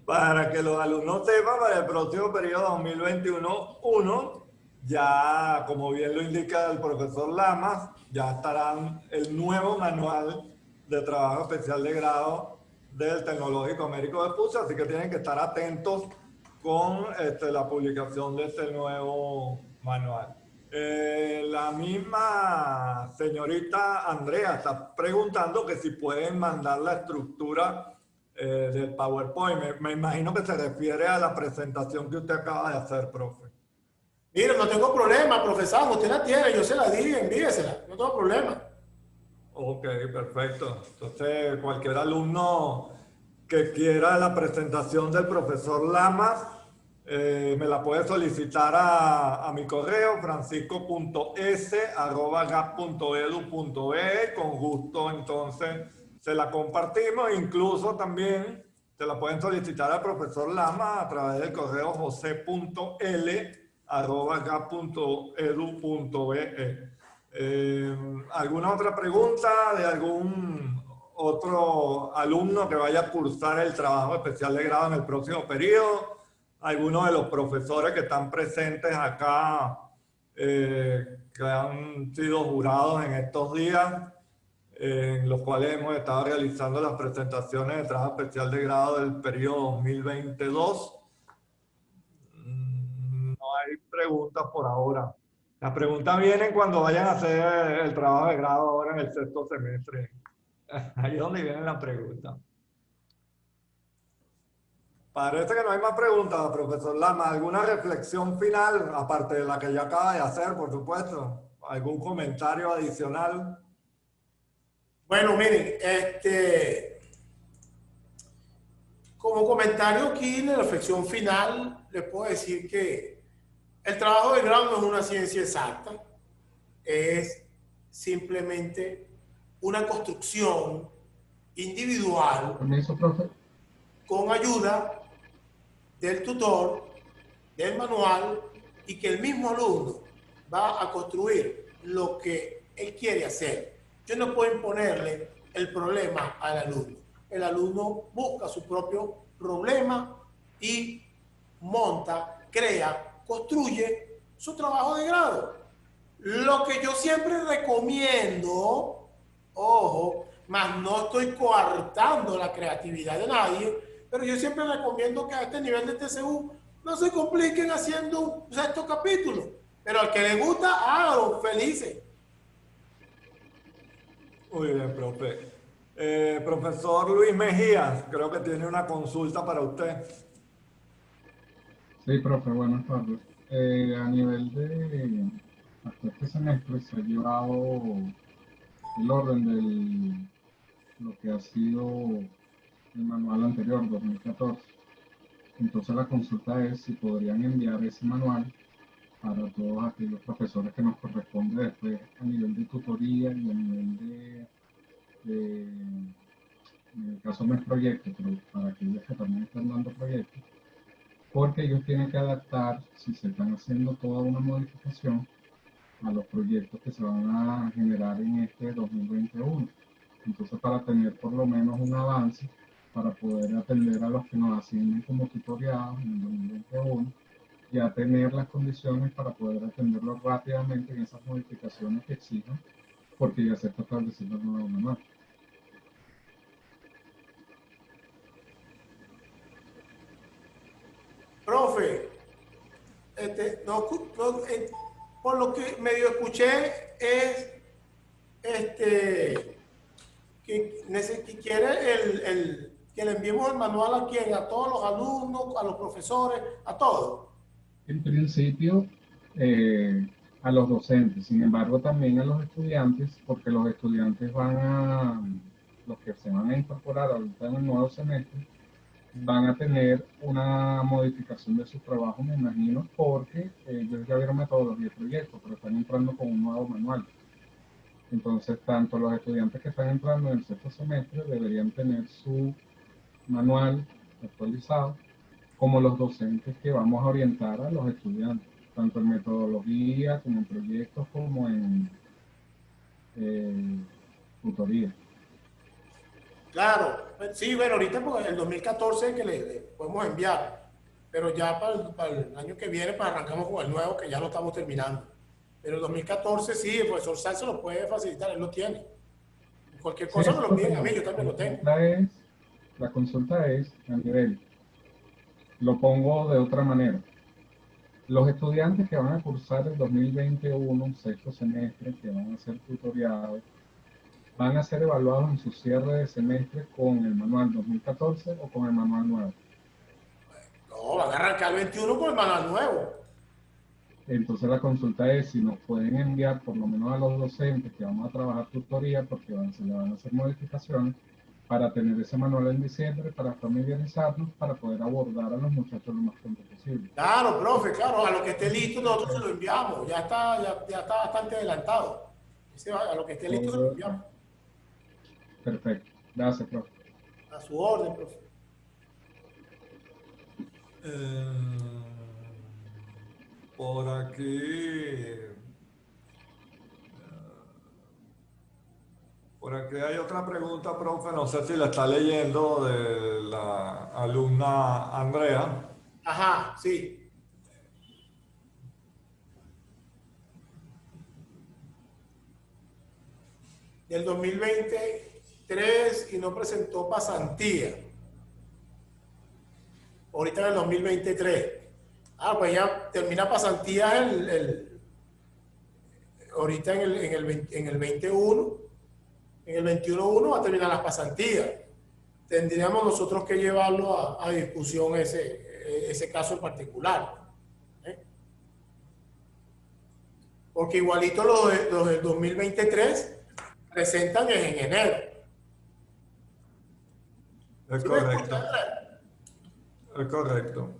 Para que los alumnos sepan, para el próximo periodo 2021-1, ya como bien lo indica el profesor Lamas, ya estarán el nuevo manual de trabajo especial de grado del Tecnológico Américo Vespucio, así que tienen que estar atentos con la publicación de este nuevo manual. La misma señorita Andrea está preguntando que si pueden mandar la estructura del PowerPoint. Me imagino que se refiere a la presentación que usted acaba de hacer, profe. Mire, no tengo problema, profesor, usted la tiene, yo se la di, envíesela, no tengo problema. Ok, perfecto. Entonces, cualquier alumno que quiera la presentación del profesor Lamas, me la puede solicitar a mi correo francisco.s@gap.edu.be. Con gusto, entonces, se la compartimos. Incluso también se la pueden solicitar al profesor Lama a través del correo jose.l@gap.edu.be. ¿Alguna otra pregunta de algún otro alumno que vaya a cursar el trabajo especial de grado en el próximo periodo? Algunos de los profesores que están presentes acá, que han sido jurados en estos días, en los cuales hemos estado realizando las presentaciones de trabajo especial de grado del periodo 2022. No hay preguntas por ahora. Las preguntas vienen cuando vayan a hacer el trabajo de grado ahora en el sexto semestre. Ahí es donde viene la pregunta. Parece que no hay más preguntas, profesor Lama. ¿Alguna reflexión final, aparte de la que ya acaba de hacer, por supuesto? ¿Algún comentario adicional? Bueno, miren, como comentario aquí en la reflexión final, les puedo decir que el trabajo de grado no es una ciencia exacta, es simplemente una construcción individual. Permiso, profe. Con ayuda del tutor, del manual, y que el mismo alumno va a construir lo que él quiere hacer. Yo no puedo imponerle el problema al alumno. El alumno busca su propio problema y monta, crea, construye su trabajo de grado. Lo que yo siempre recomiendo, ojo, más no estoy coartando la creatividad de nadie, pero yo siempre recomiendo que a este nivel de TCU no se compliquen haciendo un sexto capítulo. Pero al que le gusta, hágalo, felices. Muy bien, profe. Profesor Luis Mejías, creo que tiene una consulta para usted. Sí, profe, buenas tardes. A nivel de, hasta este semestre se ha llevado el orden de lo que ha sido el manual anterior, 2014. Entonces la consulta es si podrían enviar ese manual para todos aquellos profesores que nos corresponde después a nivel de tutoría y a nivel en el caso no es proyecto, pero para aquellos que también están dando proyectos, porque ellos tienen que adaptar, si se están haciendo toda una modificación, a los proyectos que se van a generar en este 2021. Entonces, para tener por lo menos un avance, para poder atender a los que nos asignen como tutoriados en el 2021, ya tener las condiciones para poder atenderlos rápidamente en esas modificaciones que exijan, porque ya se está estableciendo el nuevo manual. Profe, por lo que medio escuché es que quiere que le enviemos el manual a quién, a todos los alumnos, a los profesores, a todos. En principio, a los docentes, sin embargo, también a los estudiantes, porque los estudiantes los que se van a incorporar ahorita en el nuevo semestre, van a tener una modificación de sus trabajos, me imagino, porque ellos ya vieron metodología de proyecto, pero están entrando con un nuevo manual. Entonces, tanto los estudiantes que están entrando en el sexto semestre deberían tener su manual actualizado, como los docentes que vamos a orientar a los estudiantes, tanto en metodología, como en proyectos, como en tutoría. Claro, sí, bueno, ahorita porque el 2014 que le podemos enviar, pero ya para el año que viene pues arrancamos con el nuevo que ya lo estamos terminando. Pero el 2014 sí, el profesor Sal se lo puede facilitar, él lo tiene. Cualquier cosa Sí, me lo piden a mí, yo también lo tengo. La consulta es a nivel, lo pongo de otra manera. Los estudiantes que van a cursar el 2021, sexto semestre, que van a ser tutoriados, van a ser evaluados en su cierre de semestre con el manual 2014 o con el manual nuevo. No, van a arrancar el 21 con el manual nuevo. Entonces la consulta es si nos pueden enviar por lo menos a los docentes que vamos a trabajar tutoría, porque se le van a hacer modificaciones, para tener ese manual en diciembre, para familiarizarnos, para poder abordar a los muchachos lo más pronto posible. Claro, profe, claro, a lo que esté listo nosotros se lo enviamos, ya está bastante adelantado. A lo que esté listo se lo enviamos. Perfecto, gracias, profe. A su orden, profe. Por aquí hay otra pregunta, profe, no sé si la está leyendo, de la alumna Andrea. Ajá, sí. Del 2023 y no presentó pasantía. Ahorita en el 2023. Pues ya termina pasantía ahorita en el 21. En el 21.1 va a terminar las pasantías. Tendríamos nosotros que llevarlo a discusión ese caso en particular. Porque igualito los del 2023 presentan en enero. Es correcto. Es correcto.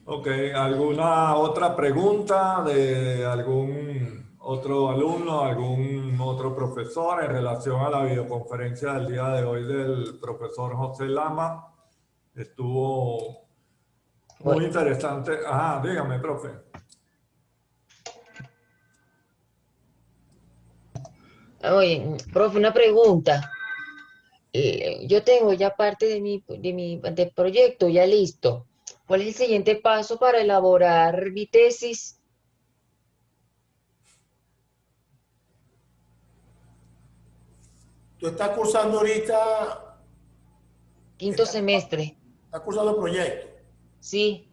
Ok, ¿alguna otra pregunta de algún otro alumno, algún otro profesor en relación a la videoconferencia del día de hoy del profesor José Lama? Estuvo muy interesante. Ajá, dígame, profe. Oye, profe, una pregunta. Yo tengo ya parte de proyecto ya listo. ¿Cuál es el siguiente paso para elaborar mi tesis? Tú estás cursando ahorita. Quinto semestre. Estás cursando proyecto. Sí.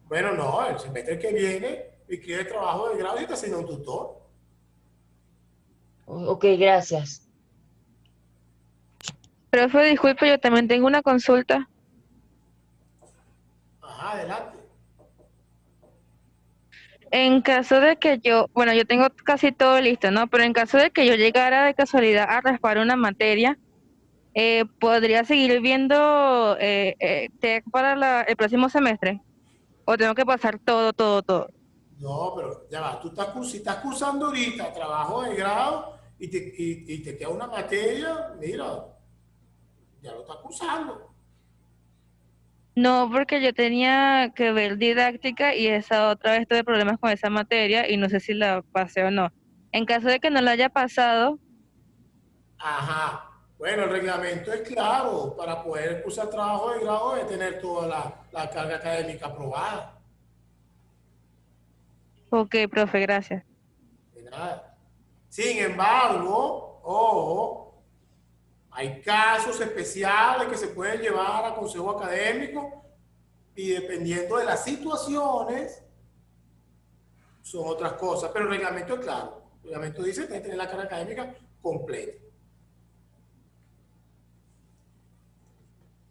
Bueno, no, el semestre que viene y quiere trabajo de grado y te asigna un tutor. Ok, gracias. Profe, disculpe, yo también tengo una consulta. Ajá, adelante. En caso de que yo tengo casi todo listo, ¿no? Pero en caso de que yo llegara de casualidad a raspar una materia, ¿podría seguir viendo TEC para el próximo semestre? ¿O tengo que pasar todo? No, pero ya va, si estás cursando ahorita trabajo de grado y te queda una materia, mira, ya lo estás cursando. No, porque yo tenía que ver didáctica y esa otra vez tuve problemas con esa materia y no sé si la pasé o no. En caso de que no la haya pasado. Ajá. Bueno, el reglamento es claro, para poder cursar trabajo de grado debe tener toda la carga académica aprobada. Ok, profe, gracias. De nada. Sin embargo, ojo, hay casos especiales que se pueden llevar a consejo académico y dependiendo de las situaciones, son otras cosas. Pero el reglamento es claro. El reglamento dice que tiene que tener la carga académica completa.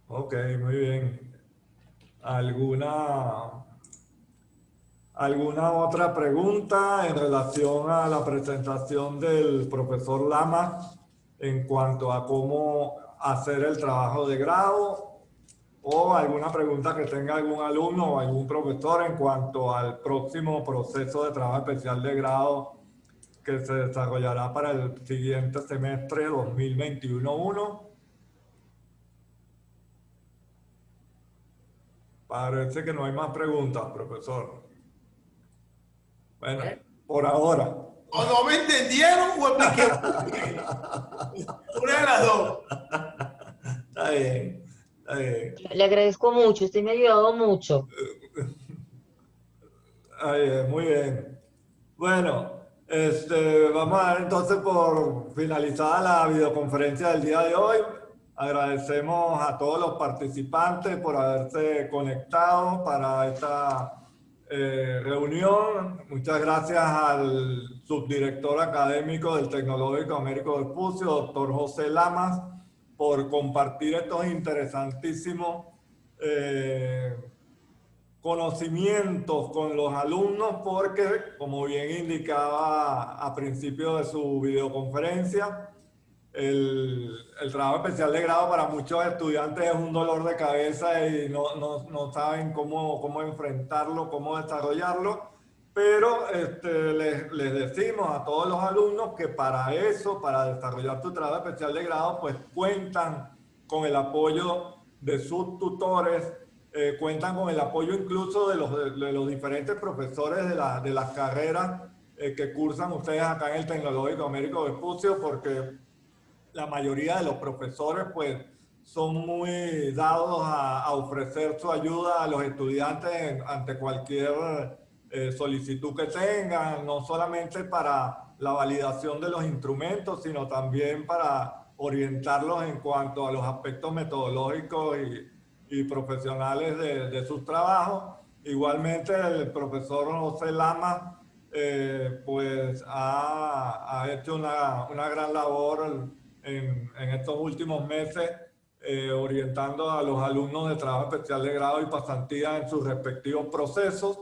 Ok, muy bien. ¿Alguna otra pregunta en relación a la presentación del profesor Lamas en cuanto a cómo hacer el trabajo de grado? ¿O alguna pregunta que tenga algún alumno o algún profesor en cuanto al próximo proceso de trabajo especial de grado que se desarrollará para el siguiente semestre 2021-1? Parece que no hay más preguntas, profesor. Bueno, por ahora. ¿O no me entendieron o expliqué muy bien? Una de las dos. Está bien, está bien. Le agradezco mucho, usted me ha ayudado mucho. Muy bien. Bueno, vamos a dar entonces por finalizada la videoconferencia del día de hoy. Agradecemos a todos los participantes por haberse conectado para esta reunión. Muchas gracias al subdirector académico del Tecnológico Américo Vespucio, doctor José Lamas, por compartir estos interesantísimos conocimientos con los alumnos, porque, como bien indicaba a principio de su videoconferencia, el trabajo especial de grado para muchos estudiantes es un dolor de cabeza y no saben cómo enfrentarlo, cómo desarrollarlo, pero les decimos a todos los alumnos que para eso, para desarrollar tu trabajo especial de grado, pues cuentan con el apoyo de sus tutores, cuentan con el apoyo incluso de los diferentes profesores de las carreras que cursan ustedes acá en el Tecnológico Américo Vespucio, porque la mayoría de los profesores pues son muy dados a ofrecer su ayuda a los estudiantes ante cualquier solicitud que tengan, no solamente para la validación de los instrumentos, sino también para orientarlos en cuanto a los aspectos metodológicos y profesionales de sus trabajos. Igualmente el profesor José Lama pues ha hecho una gran labor en estos últimos meses, orientando a los alumnos de trabajo especial de grado y pasantía en sus respectivos procesos.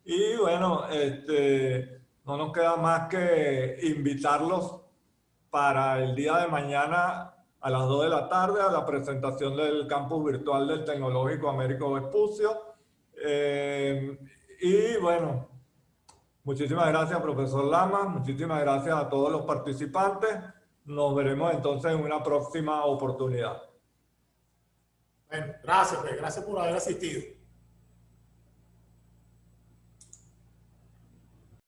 Y bueno, no nos queda más que invitarlos para el día de mañana a las 2 de la tarde a la presentación del campus virtual del Tecnológico Américo Vespucio. Y bueno, muchísimas gracias, profesor Lama. Muchísimas gracias a todos los participantes. Nos veremos entonces en una próxima oportunidad. Bueno, gracias, pues, gracias por haber asistido.